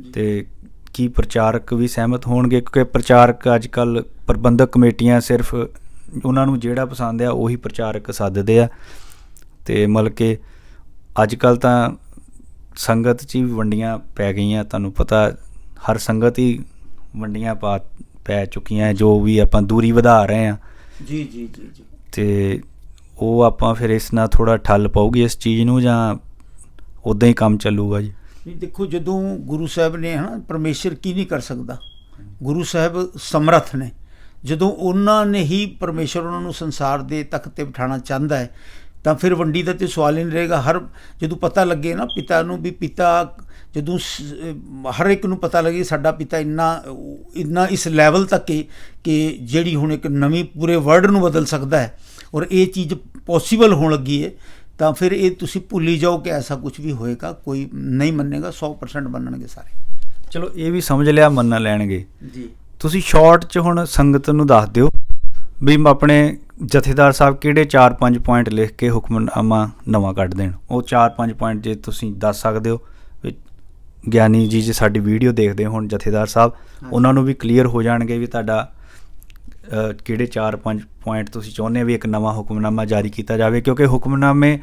ਅਤੇ ਕੀ ਪ੍ਰਚਾਰਕ ਵੀ ਸਹਿਮਤ ਹੋਣਗੇ? ਕਿਉਂਕਿ ਪ੍ਰਚਾਰਕ ਅੱਜ ਕੱਲ੍ਹ ਪ੍ਰਬੰਧਕ ਕਮੇਟੀਆਂ ਸਿਰਫ ਉਹਨਾਂ ਨੂੰ ਜਿਹੜਾ ਪਸੰਦ ਆ ਉਹੀ ਪ੍ਰਚਾਰਕ ਸੱਦਦੇ ਆ। ਅਤੇ ਮਤਲਬ ਕਿ ਅੱਜ ਕੱਲ੍ਹ ਤਾਂ ਸੰਗਤ 'ਚ ਹੀ ਵੰਡੀਆਂ ਪੈ ਗਈਆਂ। ਤੁਹਾਨੂੰ ਪਤਾ ਹਰ ਸੰਗਤ ਹੀ ਵੰਡੀਆਂ ਪੈ ਚੁੱਕੀਆਂ, ਜੋ ਵੀ ਆਪਾਂ ਦੂਰੀ ਵਧਾ ਰਹੇ ਹਾਂ। ਜੀ ਜੀ ਜੀ ਜੀ। ਅਤੇ ਉਹ ਆਪਾਂ ਫਿਰ ਇਸ ਨਾਲ ਥੋੜ੍ਹਾ ਠੱਲ ਪਊਗੀ ਇਸ ਚੀਜ਼ ਨੂੰ, ਜਾਂ ਉੱਦਾਂ ਹੀ ਕੰਮ ਚੱਲੂਗਾ ਜੀ? ਨਹੀਂ, ਦੇਖੋ, ਜਦੋਂ ਗੁਰੂ ਸਾਹਿਬ ਨੇ ਪਰਮੇਸ਼ਰ ਕੀ ਨਹੀਂ ਕਰ ਸਕਦਾ, ਗੁਰੂ ਸਾਹਿਬ ਸਮਰੱਥ ਨੇ। ਜਦੋਂ ਉਹਨਾਂ ਨੇ ਹੀ ਪਰਮੇਸ਼ਰ ਉਹਨਾਂ ਨੂੰ ਸੰਸਾਰ ਦੇ ਤਖ਼ਤ 'ਤੇ ਬਿਠਾਉਣਾ ਚਾਹੁੰਦਾ ਹੈ ਤਾਂ ਫਿਰ ਵੰਡੀ ਦਾ ਤਾਂ ਸਵਾਲ ਹੀ ਨਹੀਂ ਰਹੇਗਾ। ਜਦੋਂ ਪਤਾ ਲੱਗੇ ਨਾ ਪਿਤਾ ਨੂੰ ਵੀ ਜਦੋਂ ਹਰ ਇੱਕ ਨੂੰ ਪਤਾ ਲੱਗੇ ਸਾਡਾ ਪਿਤਾ ਇੰਨਾ ਇਸ ਲੈਵਲ ਤੱਕ ਕਿ ਜਿਹੜੀ ਹੁਣ ਇੱਕ ਨਵੀਂ ਪੂਰੇ ਵਰਲਡ ਨੂੰ ਬਦਲ ਸਕਦਾ ਹੈ, ਔਰ ਇਹ ਚੀਜ਼ ਪੋਸੀਬਲ ਹੋਣ ਲੱਗੀ ਹੈ, ਤਾਂ ਫਿਰ ਇਹ ਤੁਸੀਂ ਭੁੱਲ ਹੀ ਜਾਓ ਕਿ ਐਸਾ ਕੁਝ ਵੀ ਹੋਏਗਾ। ਕੋਈ ਨਹੀਂ ਮੰਨੇਗਾ, 100% ਮੰਨਣਗੇ ਸਾਰੇ। ਚਲੋ, ਇਹ ਵੀ ਸਮਝ ਲਿਆ ਮੰਨ ਲੈਣਗੇ ਜੀ। ਤੁਸੀਂ ਸ਼ਾਰਟ 'ਚ ਹੁਣ ਸੰਗਤ ਨੂੰ ਦੱਸ ਦਿਓ ਵੀ ਆਪਣੇ ਜਥੇਦਾਰ ਸਾਹਿਬ ਕਿਹੜੇ 4-5 ਪੁਆਇੰਟ ਲਿਖ ਕੇ ਹੁਕਮਨਾਮਾ ਨਵਾਂ ਕੱਢ ਦੇਣ। ਉਹ 4-5 ਪੁਆਇੰਟ ਜੇ ਤੁਸੀਂ ਦੱਸ ਸਕਦੇ ਹੋ ਵੀ ਗਿਆਨੀ ਜੀ ਜੇ ਸਾਡੀ ਵੀਡੀਓ ਦੇਖਦੇ ਹੋਣ ਜਥੇਦਾਰ ਸਾਹਿਬ, ਉਹਨਾਂ ਨੂੰ ਵੀ ਕਲੀਅਰ ਹੋ ਜਾਣਗੇ ਵੀ ਤੁਹਾਡਾ ਕਿਹੜੇ 4-5 ਪੁਆਇੰਟ ਤੁਸੀਂ ਚਾਹੁੰਦੇ ਵੀ ਇੱਕ ਨਵਾਂ ਹੁਕਮਨਾਮਾ ਜਾਰੀ ਕੀਤਾ ਜਾਵੇ। ਕਿਉਂਕਿ ਹੁਕਮਨਾਮੇ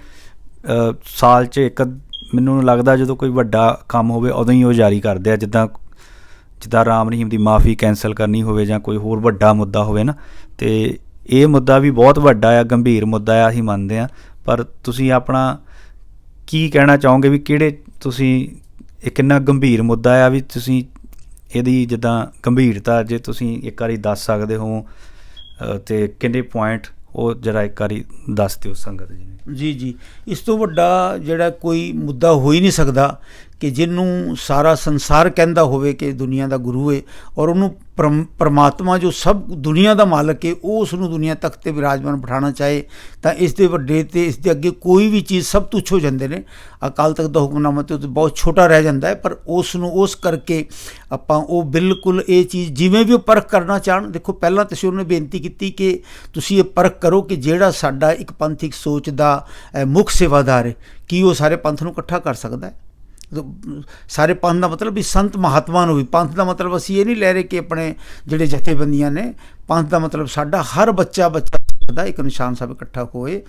ਸਾਲ 'ਚ ਇੱਕ, ਮੈਨੂੰ ਲੱਗਦਾ ਜਦੋਂ ਕੋਈ ਵੱਡਾ ਕੰਮ ਹੋਵੇ ਉਦੋਂ ਹੀ ਉਹ ਜਾਰੀ ਕਰਦੇ ਆ। ਜਿੱਦਾਂ ਰਾਮ ਰਹੀਮ ਦੀ ਮਾफ़ੀ ਕੈਂਸਲ ਕਰਨੀ ਹੋਵੇ ਜਾਂ ਕੋਈ ਹੋਰ ਵੱਡਾ ਮੁੱਦਾ ਹੋਵੇ ਨਾ, ਅਤੇ ਇਹ ਮੁੱਦਾ ਵੀ ਬਹੁਤ ਵੱਡਾ ਆ, ਗੰਭੀਰ ਮੁੱਦਾ ਆ, ਅਸੀਂ ਮੰਨਦੇ ਹਾਂ। ਪਰ ਤੁਸੀਂ ਆਪਣਾ ਕੀ ਕਹਿਣਾ ਚਾਹੋਗੇ ਵੀ ਕਿਹੜੇ ਤੁਸੀਂ ਇਹ ਕਿੰਨਾ ਗੰਭੀਰ ਮੁੱਦਾ ਆ ਵੀ ਤੁਸੀਂ ਇਹਦੀ ਜਿੱਦਾਂ ਗੰਭੀਰਤਾ ਜੇ ਤੁਸੀਂ ਇੱਕ ਵਾਰੀ ਦੱਸ ਸਕਦੇ ਹੋ, ਅਤੇ ਕਿੰਨੇ ਪੁਆਇੰਟ ਉਹ ਜਰਾ ਇੱਕ ਵਾਰੀ ਦੱਸ ਦਿਓ ਸੰਗਤ ਜੀ ਨੇ। ਜੀ ਜੀ। ਇਸ ਤੋਂ ਵੱਡਾ ਜਿਹੜਾ ਕੋਈ ਮੁੱਦਾ ਹੋ ਹੀ ਨਹੀਂ ਸਕਦਾ ਕਿ ਜਿਹਨੂੰ ਸਾਰਾ ਸੰਸਾਰ ਕਹਿੰਦਾ ਹੋਵੇ ਕਿ ਦੁਨੀਆ ਦਾ ਗੁਰੂ ਹੈ, ਔਰ ਉਹਨੂੰ ਪਰਮਾਤਮਾ ਜੋ ਸਭ ਦੁਨੀਆ ਦਾ ਮਾਲਕ ਹੈ ਉਹ ਉਸ ਨੂੰ ਦੁਨੀਆ ਤੱਕ 'ਤੇ ਵਿਰਾਜਮਾਨ ਬਿਠਾਉਣਾ ਚਾਹੇ, ਤਾਂ ਇਸ ਦੇ ਵੱਡੇ ਅਤੇ ਇਸ ਦੇ ਅੱਗੇ ਕੋਈ ਵੀ ਚੀਜ਼ ਸਭ ਤੁੱਛ ਹੋ ਜਾਂਦੇ ਨੇ। ਅਕਾਲ ਤਖ਼ਤ ਦਾ ਹੁਕਮਨਾਮਾ ਤਾਂ ਬਹੁਤ ਛੋਟਾ ਰਹਿ ਜਾਂਦਾ ਹੈ, ਪਰ ਉਸ ਕਰਕੇ ਆਪਾਂ ਉਹ ਬਿਲਕੁਲ ਇਹ ਚੀਜ਼ ਜਿਵੇਂ ਵੀ ਉਹ ਪਰਖ ਕਰਨਾ ਚਾਹਣ। ਦੇਖੋ, ਪਹਿਲਾਂ ਤੁਸੀਂ ਉਹਨੇ ਬੇਨਤੀ ਕੀਤੀ ਕਿ ਤੁਸੀਂ ਇਹ ਪਰਖ ਕਰੋ ਕਿ ਜਿਹੜਾ ਸਾਡਾ ਇੱਕ ਪੰਥਿਕ ਸੋਚ ਦਾ ਮੁੱਖ ਸੇਵਾਦਾਰ ਹੈ, ਕੀ ਉਹ ਸਾਰੇ ਪੰਥ ਨੂੰ ਇਕੱਠਾ ਕਰ ਸਕਦਾ ਹੈ। ਸਾਰੇ ਪੰਥ ਦਾ ਮਤਲਬ ਵੀ ਸੰਤ ਮਹਾਤਮਾ ਨੂੰ ਵੀ, ਪੰਥ ਦਾ ਮਤਲਬ ਅਸੀਂ ਇਹ ਨਹੀਂ ਲੈ ਰਹੇ ਕਿ ਆਪਣੇ ਜਿਹੜੇ ਜਥੇਬੰਦੀਆਂ ਨੇ, ਪੰਥ ਦਾ ਮਤਲਬ ਸਾਡਾ ਹਰ ਬੱਚਾ ਦਾ ਇੱਕ ਨਿਸ਼ਾਨ ਸਾਹਿਬ ਇਕੱਠਾ ਹੋਏ,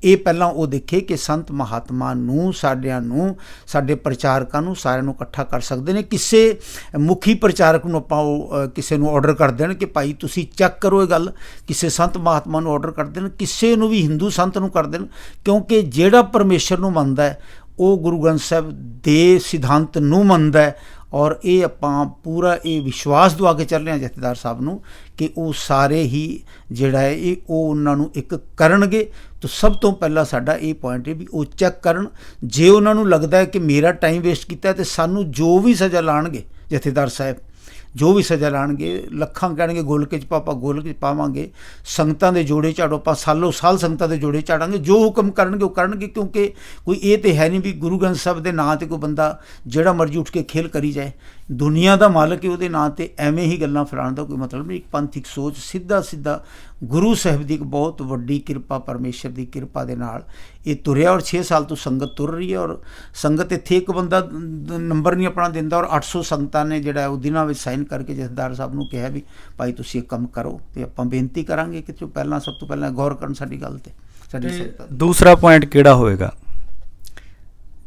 ਇਹ ਪਹਿਲਾਂ ਉਹ ਦੇਖੇ ਕਿ ਸੰਤ ਮਹਾਤਮਾ ਨੂੰ, ਸਾਡਿਆਂ ਨੂੰ, ਸਾਡੇ ਪ੍ਰਚਾਰਕਾਂ ਨੂੰ, ਸਾਰਿਆਂ ਨੂੰ ਇਕੱਠਾ ਕਰ ਸਕਦੇ ਨੇ। ਕਿਸੇ ਮੁਖੀ ਪ੍ਰਚਾਰਕ ਨੂੰ ਆਪਾਂ ਉਹ ਕਿਸੇ ਨੂੰ ਆਰਡਰ ਕਰ ਦੇਣ ਕਿ ਭਾਈ ਤੁਸੀਂ ਚੈੱਕ ਕਰੋ ਇਹ ਗੱਲ, ਕਿਸੇ ਸੰਤ ਮਹਾਤਮਾ ਨੂੰ ਆਰਡਰ ਕਰ ਦੇਣ, ਕਿਸੇ ਨੂੰ ਵੀ ਹਿੰਦੂ ਸੰਤ ਨੂੰ ਕਰ ਦੇਣ, ਕਿਉਂਕਿ ਜਿਹੜਾ ਪਰਮੇਸ਼ਰ ਨੂੰ ਮੰਨਦਾ ਹੈ ਉਹ ਗੁਰੂ ਗ੍ਰੰਥ ਸਾਹਿਬ ਦੇ ਸਿਧਾਂਤ ਨੂੰ ਮੰਨਦਾ ਹੈ। ਔਰ ਇਹ ਆਪਾਂ ਪੂਰਾ ਇਹ ਵਿਸ਼ਵਾਸ ਦਵਾ ਕੇ ਚੱਲ ਰਹੇ ਹਾਂ ਜਥੇਦਾਰ ਸਾਹਿਬ ਨੂੰ ਕਿ ਉਹ ਸਾਰੇ ਹੀ ਜਿਹੜਾ ਹੈ ਇਹ ਉਹ ਉਹਨਾਂ ਨੂੰ ਇੱਕ ਕਰਨਗੇ। ਤਾਂ ਸਭ ਤੋਂ ਪਹਿਲਾਂ ਸਾਡਾ ਇਹ ਪੁਆਇੰਟ ਹੈ ਵੀ ਉਹ ਚੈੱਕ ਕਰਨ। ਜੇ ਉਹਨਾਂ ਨੂੰ ਲੱਗਦਾ ਹੈ ਕਿ ਮੇਰਾ ਟਾਈਮ ਵੇਸਟ ਕੀਤਾ ਤੇ ਸਾਨੂੰ ਜੋ ਵੀ ਸਜ਼ਾ ਲਾਣਗੇ ਜਥੇਦਾਰ ਸਾਹਿਬ, ਜੋ ਵੀ ਸਜ਼ਾ ਲਾਣਗੇ, ਲੱਖਾਂ ਕਹਿਣਗੇ ਗੋਲਕੇ 'ਚ ਆਪਾਂ ਗੋਲਕੇ 'ਚ ਪਾਵਾਂਗੇ, ਸੰਗਤਾਂ ਦੇ ਜੋੜੇ ਝਾੜੋ, ਆਪਾਂ ਸਾਲੋ ਸਾਲ ਸੰਗਤਾਂ ਦੇ ਜੋੜੇ ਝਾੜਾਂਗੇ, ਜੋ ਹੁਕਮ ਕਰਨਗੇ ਉਹ ਕਰਨਗੇ। ਕਿਉਂਕਿ ਕੋਈ ਇਹ ਤਾਂ ਹੈ ਨਹੀਂ ਵੀ ਗੁਰੂ ਗ੍ਰੰਥ ਸਾਹਿਬ ਦੇ ਨਾਂ 'ਤੇ ਕੋਈ ਬੰਦਾ ਜਿਹੜਾ ਮਰਜ਼ੀ ਉੱਠ ਕੇ ਖੇਲ ਕਰੀ ਜਾਏ। ਦੁਨੀਆ ਦਾ ਮਾਲਕ ਹੈ, ਉਹਦੇ ਨਾਂ 'ਤੇ ਐਵੇਂ ਹੀ ਗੱਲਾਂ ਫੈਲਾਉਣ ਦਾ ਕੋਈ ਮਤਲਬ ਨਹੀਂ। ਇੱਕ ਪੰਥਿਕ ਸੋਚ ਸਿੱਧਾ ਗੁਰੂ ਸਾਹਿਬ ਦੀ ਇੱਕ ਬਹੁਤ ਵੱਡੀ ਕਿਰਪਾ, ਪਰਮੇਸ਼ਰ ਦੀ ਕਿਰਪਾ ਦੇ ਨਾਲ ਇਹ ਤੁਰਿਆ। ਔਰ 6 ਸਾਲ ਤੋਂ ਸੰਗਤ ਤੁਰ ਰਹੀ ਹੈ। ਔਰ ਸੰਗਤ ਇੱਥੇ ਇੱਕ ਬੰਦਾ ਨੰਬਰ ਨਹੀਂ ਆਪਣਾ ਦਿੰਦਾ, ਔਰ 800 ਸੰਗਤਾਂ ਨੇ ਜਿਹੜਾ ਉਹ ਦਿਨਾਂ ਵਿੱਚ ਸਾਈਨ ਕਰਕੇ ਜਥੇਦਾਰ ਸਾਹਿਬ ਨੂੰ ਕਿਹਾ ਵੀ ਭਾਈ ਤੁਸੀਂ ਇਹ ਕੰਮ ਕਰੋ। ਅਤੇ ਆਪਾਂ ਬੇਨਤੀ ਕਰਾਂਗੇ ਕਿ ਸਭ ਤੋਂ ਪਹਿਲਾਂ ਗੌਰ ਕਰਨ ਸਾਡੀ ਗੱਲ 'ਤੇ, ਸਾਡੀ ਸੰਗਤਾਂ। ਦੂਸਰਾ ਪੁਆਇੰਟ ਕਿਹੜਾ ਹੋਵੇਗਾ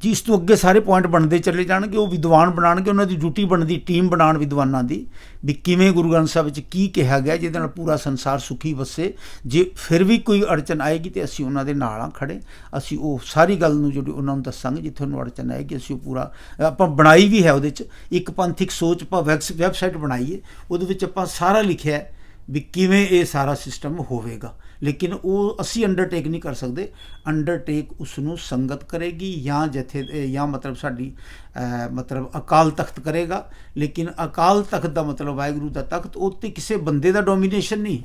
ਜੀ? ਇਸ ਤੋਂ ਅੱਗੇ ਸਾਰੇ ਪੁਆਇੰਟ ਬਣਦੇ ਚਲੇ ਜਾਣਗੇ। ਉਹ ਵਿਦਵਾਨ ਬਣਾਉਣਗੇ, ਉਹਨਾਂ ਦੀ ਡਿਊਟੀ ਬਣਦੀ ਟੀਮ ਬਣਾਉਣ ਵਿਦਵਾਨਾਂ ਦੀ, ਵੀ ਕਿਵੇਂ ਗੁਰੂ ਗ੍ਰੰਥ ਸਾਹਿਬ ਵਿੱਚ ਕੀ ਕਿਹਾ ਗਿਆ ਜਿਹਦੇ ਨਾਲ ਪੂਰਾ ਸੰਸਾਰ ਸੁਖੀ ਵਸੇ। ਜੇ ਫਿਰ ਵੀ ਕੋਈ ਅੜਚਨ ਆਏਗੀ ਤਾਂ ਅਸੀਂ ਉਹਨਾਂ ਦੇ ਨਾਲ ਹਾਂ ਖੜ੍ਹੇ। ਅਸੀਂ ਉਹ ਸਾਰੀ ਗੱਲ ਨੂੰ ਜਿਹੜੀ ਉਹਨਾਂ ਨੂੰ ਦੱਸਾਂਗੇ, ਜਿੱਥੇ ਉਹਨੂੰ ਅੜਚਨ ਆਏਗੀ ਅਸੀਂ ਉਹ ਪੂਰਾ ਆਪਾਂ ਬਣਾਈ ਵੀ ਹੈ। ਉਹਦੇ 'ਚ ਇੱਕ ਪੰਥਿਕ ਸੋਚ ਆਪਾਂ ਵੈਬਸਾਈਟ ਬਣਾਈਏ, ਉਹਦੇ ਵਿੱਚ ਆਪਾਂ ਸਾਰਾ ਲਿਖਿਆ ਵੀ ਕਿਵੇਂ ਇਹ ਸਾਰਾ ਸਿਸਟਮ ਹੋਵੇਗਾ। ਲੇਕਿਨ ਉਹ ਅਸੀਂ ਅੰਡਰਟੇਕ ਨਹੀਂ ਕਰ ਸਕਦੇ। ਅੰਡਰਟੇਕ ਉਸ ਨੂੰ ਸੰਗਤ ਕਰੇਗੀ ਜਾਂ ਮਤਲਬ ਸਾਡੀ ਮਤਲਬ ਅਕਾਲ ਤਖਤ ਕਰੇਗਾ। ਲੇਕਿਨ ਅਕਾਲ ਤਖਤ ਦਾ ਮਤਲਬ ਵਾਹਿਗੁਰੂ ਦਾ ਤਖਤ, ਉਹ 'ਤੇ ਕਿਸੇ ਬੰਦੇ ਦਾ ਡੋਮੀਨੇਸ਼ਨ ਨਹੀਂ,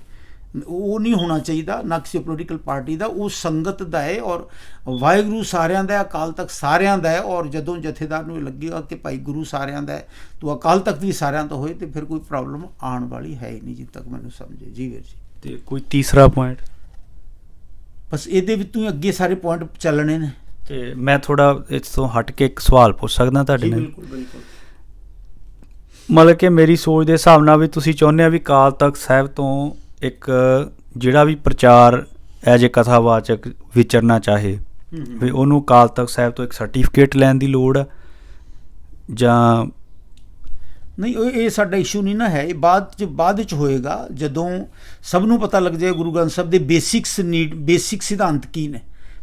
ਉਹ ਨਹੀਂ ਹੋਣਾ ਚਾਹੀਦਾ, ਨਾ ਕਿਸੇ ਪੋਲੀਟੀਕਲ ਪਾਰਟੀ ਦਾ। ਉਹ ਸੰਗਤ ਦਾ ਹੈ ਔਰ ਵਾਹਿਗੁਰੂ ਸਾਰਿਆਂ ਦਾ ਹੈ, ਅਕਾਲ ਤਖਤ ਸਾਰਿਆਂ ਦਾ ਹੈ। ਔਰ ਜਦੋਂ ਜਥੇਦਾਰ ਨੂੰ ਇਹ ਲੱਗੇਗਾ ਕਿ ਭਾਈ ਗੁਰੂ ਸਾਰਿਆਂ ਦਾ ਹੈ ਤਾਂ ਅਕਾਲ ਤਖਤ ਵੀ ਸਾਰਿਆਂ ਦਾ ਹੋਏ, ਤੇ ਫਿਰ ਕੋਈ ਪ੍ਰੋਬਲਮ ਆਉਣ ਵਾਲੀ ਹੈ ਹੀ ਨਹੀਂ, ਜਿੱਦ ਤੱਕ ਮੈਨੂੰ ਸਮਝੇ। ਜੀ ਵੀਰ ਜੀ। ਤੇ ਕੋਈ ਤੀਸਰਾ ਪੁਆਇੰਟ? ਬਸ ਇਹਦੇ ਵਿੱਚੋਂ ਹੀ ਅੱਗੇ ਸਾਰੇ ਪੁਆਇੰਟ ਚੱਲਣੇ ਨੇ। ਤੇ ਮੈਂ ਥੋੜਾ ਇਸ ਤੋਂ ਹਟ ਕੇ ਇੱਕ ਸਵਾਲ ਪੁੱਛ ਸਕਦਾ ਤੁਹਾਡੇ ਨਾਲ? ਬਿਲਕੁਲ। ਮਤਲਬ ਕਿ ਮੇਰੀ ਸੋਚ ਦੇ ਹਿਸਾਬ ਨਾਲ ਵੀ ਤੁਸੀਂ ਚਾਹੁੰਦੇ ਆ ਵੀ ਅਕਾਲ ਤਖਤ ਸਾਹਿਬ ਤੋਂ ਇੱਕ ਜਿਹੜਾ ਵੀ ਪ੍ਰਚਾਰ ਐਜ ਏ ਕਥਾਵਾਚਕ ਵਿਚਰਨਾ ਚਾਹੇ ਵੀ ਉਹਨੂੰ ਅਕਾਲ ਤਖਤ ਸਾਹਿਬ ਤੋਂ ਇੱਕ ਸਰਟੀਫਿਕੇਟ ਲੈਣ ਦੀ ਲੋੜ ਆ ਜਾਂ ਨਹੀਂ? ਇਹ ਸਾਡਾ ਇਸ਼ੂ ਨਹੀਂ ਨਾ ਹੈ। ਇਹ ਬਾਅਦ ਵਿੱਚ ਹੋਏਗਾ, ਜਦੋਂ ਸਭ ਨੂੰ ਪਤਾ ਲੱਗ ਜਾਏ ਗੁਰੂ ਗ੍ਰੰਥ ਸਾਹਿਬ ਦੇ ਬੇਸਿਕ ਸਿਧਾਂਤ ਕੀ ਨੇ।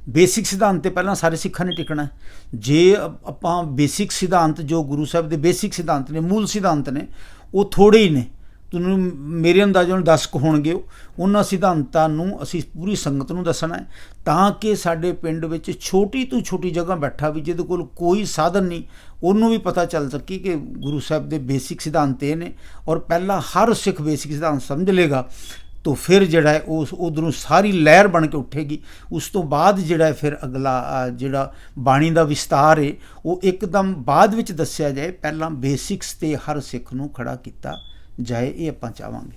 ਬੇਸਿਕ ਸਿਧਾਂਤ 'ਤੇ ਪਹਿਲਾਂ ਸਾਰੇ ਸਿੱਖਾਂ ਨੇ ਟਿਕਣਾ। ਜੇ ਆਪਾਂ ਬੇਸਿਕ ਸਿਧਾਂਤ ਜੋ ਗੁਰੂ ਸਾਹਿਬ ਦੇ ਬੇਸਿਕ ਸਿਧਾਂਤ ਨੇ, ਮੂਲ ਸਿਧਾਂਤ ਨੇ, ਉਹ ਥੋੜ੍ਹੇ ਹੀ ਨੇ। ਤੁਹਾਨੂੰ ਮੇਰੇ ਅੰਦਾਜ਼ੇ ਨਾਲ 10 ਕੁ ਹੋਣਗੇ। ਉਹਨਾਂ ਸਿਧਾਂਤਾਂ ਨੂੰ ਅਸੀਂ ਪੂਰੀ ਸੰਗਤ ਨੂੰ ਦੱਸਣਾ ਹੈ, ਤਾਂ ਕਿ ਸਾਡੇ ਪਿੰਡ ਵਿੱਚ ਛੋਟੀ ਤੋਂ ਛੋਟੀ ਜਗ੍ਹਾ ਬੈਠਾ ਵੀ ਜਿਹਦੇ ਕੋਲ ਕੋਈ ਸਾਧਨ ਨਹੀਂ, ਉਹਨੂੰ ਵੀ ਪਤਾ ਚੱਲ ਸਕੇ ਕਿ ਗੁਰੂ ਸਾਹਿਬ ਦੇ ਬੇਸਿਕ ਸਿਧਾਂਤ ਇਹ ਨੇ। ਔਰ ਪਹਿਲਾਂ ਹਰ ਸਿੱਖ ਬੇਸਿਕ ਸਿਧਾਂਤ ਸਮਝ ਲਏਗਾ, ਤਾਂ ਫਿਰ ਜਿਹੜਾ ਹੈ ਉਸ ਉੱਧਰੋਂ ਸਾਰੀ ਲਹਿਰ ਬਣ ਕੇ ਉੱਠੇਗੀ। ਉਸ ਤੋਂ ਬਾਅਦ ਜਿਹੜਾ ਹੈ ਫਿਰ ਅਗਲਾ ਜਿਹੜਾ ਬਾਣੀ ਦਾ ਵਿਸਤਾਰ ਹੈ ਉਹ ਇੱਕਦਮ ਬਾਅਦ ਵਿੱਚ ਦੱਸਿਆ ਜਾਏ। ਪਹਿਲਾਂ ਬੇਸਿਕਸ 'ਤੇ ਹਰ ਸਿੱਖ ਨੂੰ ਖੜਾ ਕੀਤਾ ਜਾਏ, ਇਹ ਆਪਾਂ ਚਾਹਾਂਗੇ।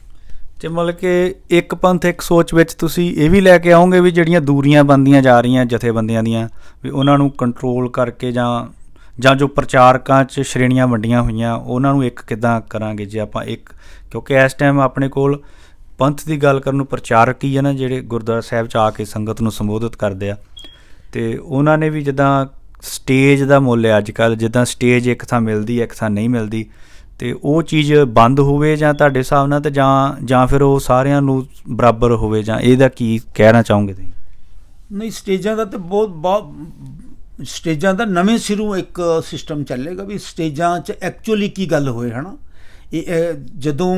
ਤੇ ਮਤਲਬ ਕਿ ਇੱਕ ਪੰਥ ਇੱਕ ਸੋਚ ਵਿੱਚ ਤੁਸੀਂ ਇਹ ਵੀ ਲੈ ਕੇ ਆਓਗੇ ਵੀ ਜਿਹੜੀਆਂ ਦੂਰੀਆਂ ਬਣਦੀਆਂ ਜਾ ਰਹੀਆਂ ਜਥੇਬੰਦੀਆਂ ਦੀਆਂ, ਵੀ ਉਹਨਾਂ ਨੂੰ ਕੰਟਰੋਲ ਕਰਕੇ ਜਾਂ ਜੋ ਪ੍ਰਚਾਰਕਾਂ 'ਚ ਸ਼੍ਰੇਣੀਆਂ ਵੰਡੀਆਂ ਹੋਈਆਂ ਉਹਨਾਂ ਨੂੰ ਇੱਕ ਕਿੱਦਾਂ ਕਰਾਂਗੇ? ਜੇ ਆਪਾਂ ਇੱਕ, ਕਿਉਂਕਿ ਇਸ ਟਾਈਮ ਆਪਣੇ ਕੋਲ ਪੰਥ ਦੀ ਗੱਲ ਕਰਨ ਨੂੰ ਪ੍ਰਚਾਰਕ ਹੀ ਹੈ ਨਾ, ਜਿਹੜੇ ਗੁਰਦੁਆਰਾ ਸਾਹਿਬ 'ਚ ਆ ਕੇ ਸੰਗਤ ਨੂੰ ਸੰਬੋਧਿਤ ਕਰਦੇ ਆ, ਅਤੇ ਉਹਨਾਂ ਨੇ ਵੀ ਜਿੱਦਾਂ ਸਟੇਜ ਦਾ ਮੁੱਲ ਹੈ ਅੱਜ ਕੱਲ੍ਹ, ਜਿੱਦਾਂ ਸਟੇਜ ਇੱਕ ਥਾਂ ਮਿਲਦੀ ਇੱਕ ਥਾਂ ਨਹੀਂ ਮਿਲਦੀ, ਅਤੇ ਉਹ ਚੀਜ਼ ਬੰਦ ਹੋਵੇ ਜਾਂ ਤੁਹਾਡੇ ਹਿਸਾਬ ਨਾਲ, ਅਤੇ ਜਾਂ ਫਿਰ ਉਹ ਸਾਰਿਆਂ ਨੂੰ ਬਰਾਬਰ ਹੋਵੇ, ਜਾਂ ਇਹਦਾ ਕੀ ਕਹਿਣਾ ਚਾਹੋਗੇ ਤੁਸੀਂ? ਨਹੀਂ, ਸਟੇਜਾਂ ਦਾ ਤਾਂ ਬਹੁਤ ਸਟੇਜਾਂ ਦਾ ਨਵੇਂ ਸਿਰੋਂ ਇੱਕ ਸਿਸਟਮ ਚੱਲੇਗਾ ਵੀ ਸਟੇਜਾਂ 'ਚ ਐਕਚੁਅਲੀ ਕੀ ਗੱਲ ਹੋਏ, ਹੈ ਨਾ। ਇਹ ਜਦੋਂ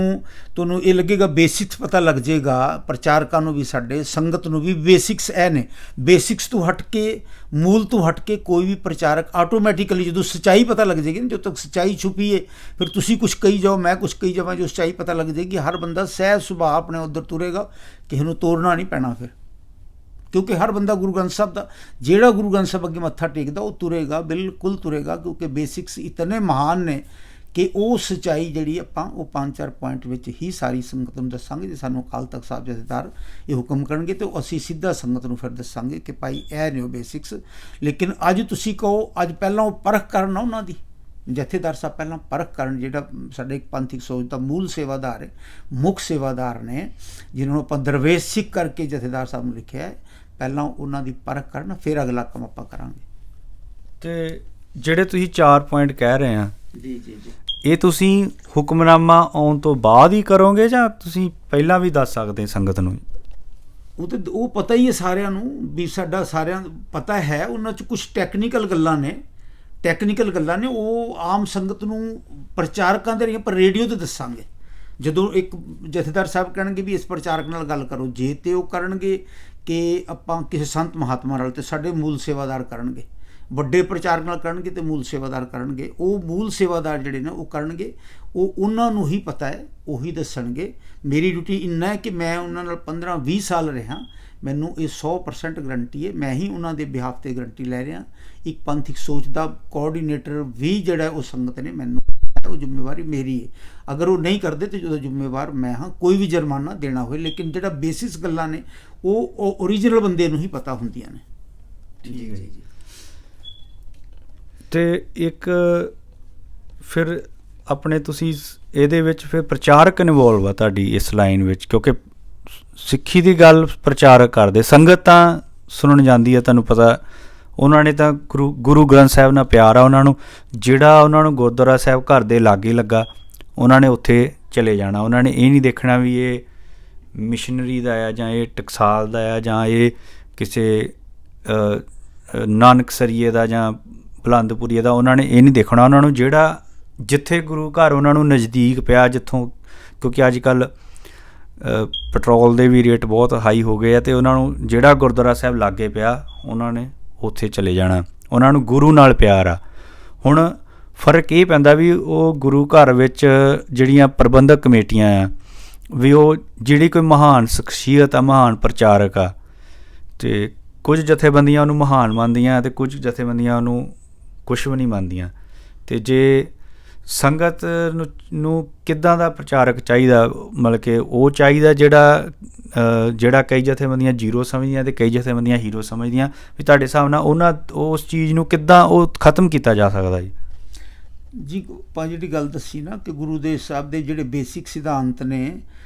ਤੁਹਾਨੂੰ ਇਹ ਲੱਗੇਗਾ, ਬੇਸਿਕਸ ਪਤਾ ਲੱਗ ਜਾਏਗਾ ਪ੍ਰਚਾਰਕਾਂ ਨੂੰ ਵੀ, ਸਾਡੇ ਸੰਗਤ ਨੂੰ ਵੀ, ਬੇਸਿਕਸ ਇਹ ਨੇ। ਬੇਸਿਕਸ ਤੋਂ ਹਟ ਕੇ, ਮੂਲ ਤੋਂ ਹਟ ਕੇ ਕੋਈ ਵੀ ਪ੍ਰਚਾਰਕ ਆਟੋਮੈਟਿਕਲੀ ਜਦੋਂ ਸੱਚਾਈ ਪਤਾ ਲੱਗ ਜਾਏਗੀ ਨਾ, ਜਦੋਂ ਤੱਕ ਸੱਚਾਈ ਛੁਪੀ ਹੈ ਫਿਰ ਤੁਸੀਂ ਕੁਛ ਕਹੀ ਜਾਓ, ਮੈਂ ਕੁਛ ਕਹੀ ਜਾਵਾਂ, ਜੋ ਸੱਚਾਈ ਪਤਾ ਲੱਗ ਜਾਏਗੀ ਹਰ ਬੰਦਾ ਸਹਿਜ ਸੁਭਾਅ ਆਪਣੇ ਉੱਧਰ ਤੁਰੇਗਾ, ਕਿਸੇ ਨੂੰ ਤੋਰਨਾ ਨਹੀਂ ਪੈਣਾ ਫਿਰ। ਕਿਉਂਕਿ ਹਰ ਬੰਦਾ ਗੁਰੂ ਗ੍ਰੰਥ ਸਾਹਿਬ ਦਾ, ਜਿਹੜਾ ਗੁਰੂ ਗ੍ਰੰਥ ਸਾਹਿਬ ਅੱਗੇ ਮੱਥਾ ਟੇਕਦਾ ਉਹ ਤੁਰੇਗਾ, ਬਿਲਕੁਲ ਤੁਰੇਗਾ, ਕਿਉਂਕਿ ਬੇਸਿਕਸ ਇਤਨੇ ਮਹਾਨ ਨੇ ਕਿ ਉਹ ਸੱਚਾਈ ਜਿਹੜੀ ਆਪਾਂ ਉਹ 5-4 ਪੁਆਇੰਟ ਵਿੱਚ ਹੀ ਸਾਰੀ ਸੰਗਤ ਨੂੰ ਦੱਸਾਂਗੇ। ਜੇ ਸਾਨੂੰ ਅਕਾਲ ਤਖਤ ਸਾਹਿਬ ਜਥੇਦਾਰ ਇਹ ਹੁਕਮ ਕਰਨਗੇ ਤਾਂ ਅਸੀਂ ਸਿੱਧਾ ਸੰਗਤ ਨੂੰ ਫਿਰ ਦੱਸਾਂਗੇ ਕਿ ਭਾਈ ਇਹ ਨੇ ਉਹ ਬੇਸਿਕਸ। ਲੇਕਿਨ ਅੱਜ ਤੁਸੀਂ ਕਹੋ, ਅੱਜ ਪਹਿਲਾਂ ਉਹ ਪਰਖ ਕਰਨ ਉਹਨਾਂ ਦੀ ਜਥੇਦਾਰ ਸਾਹਿਬ ਪਹਿਲਾਂ ਪਰਖ ਕਰਨ, ਜਿਹੜਾ ਸਾਡੇ ਪੰਥਕ ਸੋਚ ਦਾ ਮੂਲ ਸੇਵਾਦਾਰ ਹੈ, ਮੁੱਖ ਸੇਵਾਦਾਰ ਨੇ, ਜਿਨ੍ਹਾਂ ਨੂੰ ਆਪਾਂ ਦਰਵੇਸ਼ ਸਿੱਖ ਕਰਕੇ ਜਥੇਦਾਰ ਸਾਹਿਬ ਨੂੰ ਲਿਖਿਆ ਹੈ, ਪਹਿਲਾਂ ਉਹਨਾਂ ਦੀ ਪਰਖ ਕਰਨ, ਫਿਰ ਅਗਲਾ ਕੰਮ ਆਪਾਂ ਕਰਾਂਗੇ। ਤੇ ਜਿਹੜੇ ਤੁਸੀਂ 4 ਪੁਆਇੰਟ ਕਹਿ ਰਹੇ ਆ, ਜੀ ਜੀ ਜੀ, ਇਹ ਤੁਸੀਂ ਹੁਕਮਨਾਮਾ ਆਉਣ ਤੋਂ ਬਾਅਦ ਹੀ ਕਰੋਗੇ ਜਾਂ ਤੁਸੀਂ ਪਹਿਲਾਂ ਵੀ ਦੱਸ ਸਕਦੇ ਸੰਗਤ ਨੂੰ? ਉਹ ਤਾਂ ਉਹ ਪਤਾ ਹੀ ਹੈ ਸਾਰਿਆਂ ਨੂੰ, ਵੀ ਸਾਡਾ ਸਾਰਿਆਂ ਨੂੰ ਪਤਾ ਹੈ। ਉਹਨਾਂ 'ਚ ਕੁਝ ਟੈਕਨੀਕਲ ਗੱਲਾਂ ਨੇ, ਉਹ ਆਮ ਸੰਗਤ ਨੂੰ ਪ੍ਰਚਾਰਕਾਂ ਦੇ ਰਹੀਆਂ, ਪਰ ਰੇਡੀਓ 'ਤੇ ਦੱਸਾਂਗੇ। ਜਦੋਂ ਇੱਕ ਜਥੇਦਾਰ ਸਾਹਿਬ ਕਹਿਣਗੇ ਵੀ ਇਸ ਪ੍ਰਚਾਰਕ ਨਾਲ ਗੱਲ ਕਰੋ, ਜੇ ਤੇ ਉਹ ਕਰਨਗੇ ਕਿ ਆਪਾਂ ਕਿਸੇ ਸੰਤ ਮਹਾਤਮਾ ਨਾਲ, ਤੇ ਸਾਡੇ ਮੂਲ ਸੇਵਾਦਾਰ ਕਰਨਗੇ, ਵੱਡੇ ਪ੍ਰਚਾਰਕ ਨਾਲ ਕਰਨਗੇ ਤੇ ਮੂਲ ਸੇਵਾਦਾਰ ਕਰਨਗੇ। ਉਹ ਮੂਲ ਸੇਵਾਦਾਰ ਜਿਹੜੇ ਨੇ ਉਹ ਕਰਨਗੇ, ਉਹ ਉਹਨਾਂ ਨੂੰ ਹੀ ਪਤਾ ਹੈ, ਉਹੀ ਦੱਸਣਗੇ। ਮੇਰੀ ਡਿਊਟੀ ਇੰਨਾ ਹੈ ਕਿ ਮੈਂ ਉਹਨਾਂ ਨਾਲ 15-20 ਸਾਲ ਰਿਹਾ, ਮੈਨੂੰ ਇਹ 100% ਗਰੰਟੀ ਹੈ, ਮੈਂ ਹੀ ਉਹਨਾਂ ਦੇ ਬਿਹਾਫ 'ਤੇ ਗਰੰਟੀ ਲੈ ਰਿਹਾ। ਇੱਕ ਪੰਥਕ ਸੋਚ ਦਾ ਕੋਆਰਡੀਨੇਟਰ ਵੀ ਜਿਹੜਾ ਉਹ ਸੰਗਤ ਨੇ, ਮੈਨੂੰ ਉਹ ਜ਼ਿੰਮੇਵਾਰੀ ਮੇਰੀ ਹੈ। ਅਗਰ ਉਹ ਨਹੀਂ ਕਰਦੇ ਤਾਂ ਜਦੋਂ ਜ਼ਿੰਮੇਵਾਰ ਮੈਂ ਹਾਂ, ਕੋਈ ਵੀ ਜੁਰਮਾਨਾ ਦੇਣਾ ਹੋਏ। ਲੇਕਿਨ ਜਿਹੜਾ ਬੇਸਿਸ ਗੱਲਾਂ ਨੇ ਉਹ ਓਰੀਜਨਲ ਬੰਦੇ ਨੂੰ ਹੀ ਪਤਾ ਹੁੰਦੀਆਂ ਨੇ। ਠੀਕ ਹੈ ਜੀ। ਤੇ ਇੱਕ ਫਿਰ ਆਪਣੇ ਤੁਸੀਂ ਇਹਦੇ ਵਿੱਚ ਫਿਰ ਪ੍ਰਚਾਰਕ ਇਨਵੋਲਵ ਆ ਤੁਹਾਡੀ ਇਸ ਲਾਈਨ ਵਿੱਚ, ਕਿਉਂਕਿ ਸਿੱਖੀ ਦੀ ਗੱਲ ਪ੍ਰਚਾਰਕ ਕਰਦੇ, ਸੰਗਤ ਤਾਂ ਸੁਣਨ ਜਾਂਦੀ ਹੈ, ਤੁਹਾਨੂੰ ਪਤਾ ਉਹਨਾਂ ਨੇ ਤਾਂ ਗੁਰੂ ਗ੍ਰੰਥ ਸਾਹਿਬ ਨਾਲ ਪਿਆਰ ਆ ਉਹਨਾਂ ਨੂੰ। ਜਿਹੜਾ ਉਹਨਾਂ ਨੂੰ ਗੁਰਦੁਆਰਾ ਸਾਹਿਬ ਘਰ ਦੇ ਲਾਗੇ ਲੱਗਾ, ਉਹਨਾਂ ਨੇ ਉੱਥੇ ਚਲੇ ਜਾਣਾ। ਉਹਨਾਂ ਨੇ ਇਹ ਨਹੀਂ ਦੇਖਣਾ ਵੀ ਇਹ ਮਿਸ਼ਨਰੀ ਦਾ ਆ ਜਾਂ ਇਹ ਟਕਸਾਲ ਦਾ ਆ ਜਾਂ ਇਹ ਕਿਸੇ ਨਾਨਕਸਰੀਏ ਦਾ ਜਾਂ ਬੁਲੰਦਪੁਰੀਏ ਦਾ, ਉਹਨਾਂ ਨੇ ਇਹ ਨਹੀਂ ਦੇਖਣਾ। ਉਹਨਾਂ ਨੂੰ ਜਿਹੜਾ ਜਿੱਥੇ ਗੁਰੂ ਘਰ ਉਹਨਾਂ ਨੂੰ ਨਜ਼ਦੀਕ ਪਿਆ, ਜਿੱਥੋਂ, ਕਿਉਂਕਿ ਅੱਜ ਕੱਲ੍ਹ ਪੈਟਰੋਲ ਦੇ ਵੀ ਰੇਟ ਬਹੁਤ ਹਾਈ ਹੋ ਗਏ ਆ, ਅਤੇ ਉਹਨਾਂ ਨੂੰ ਜਿਹੜਾ ਗੁਰਦੁਆਰਾ ਸਾਹਿਬ ਲਾਗੇ ਪਿਆ, ਉਹਨਾਂ ਨੇ ਉੱਥੇ ਚਲੇ ਜਾਣਾ। ਉਹਨਾਂ ਨੂੰ ਗੁਰੂ ਨਾਲ ਪਿਆਰ ਆ। ਹੁਣ ਫਰਕ ਇਹ ਪੈਂਦਾ ਵੀ ਉਹ ਗੁਰੂ ਘਰ ਵਿੱਚ ਜਿਹੜੀਆਂ ਪ੍ਰਬੰਧਕ ਕਮੇਟੀਆਂ ਆ, ਵੀ ਉਹ ਜਿਹੜੀ ਕੋਈ ਮਹਾਨ ਸ਼ਖਸੀਅਤ ਆ, ਮਹਾਨ ਪ੍ਰਚਾਰਕ ਆ, ਅਤੇ ਕੁਝ ਜਥੇਬੰਦੀਆਂ ਉਹਨੂੰ ਮਹਾਨ ਮੰਨਦੀਆਂ ਅਤੇ ਕੁਝ ਜਥੇਬੰਦੀਆਂ ਉਹਨੂੰ ਕੁਛ ਵੀ ਨਹੀਂ ਮੰਨਦੀਆਂ। ਅਤੇ ਜੇ ਸੰਗਤ ਨੂੰ ਕਿੱਦਾਂ ਦਾ ਪ੍ਰਚਾਰਕ ਚਾਹੀਦਾ, ਮਤਲਬ ਕਿ ਉਹ ਚਾਹੀਦਾ ਜਿਹੜਾ ਕਈ ਜਥੇਬੰਦੀਆਂ ਜ਼ੀਰੋ ਸਮਝਦੀਆਂ ਅਤੇ ਕਈ ਜਥੇਬੰਦੀਆਂ ਹੀਰੋ ਸਮਝਦੀਆਂ, ਵੀ ਤੁਹਾਡੇ ਹਿਸਾਬ ਨਾਲ ਉਸ ਚੀਜ਼ ਨੂੰ ਕਿੱਦਾਂ ਉਹ ਖ਼ਤਮ ਕੀਤਾ ਜਾ ਸਕਦਾ ਜੀ? ਜੀ ਆਪਾਂ ਜਿਹੜੀ ਗੱਲ ਦੱਸੀ ਨਾ ਕਿ ਗੁਰੂ ਦੇ ਸਾਹਿਬ ਦੇ ਜਿਹੜੇ ਬੇਸਿਕ ਸਿਧਾਂਤ ਨੇ,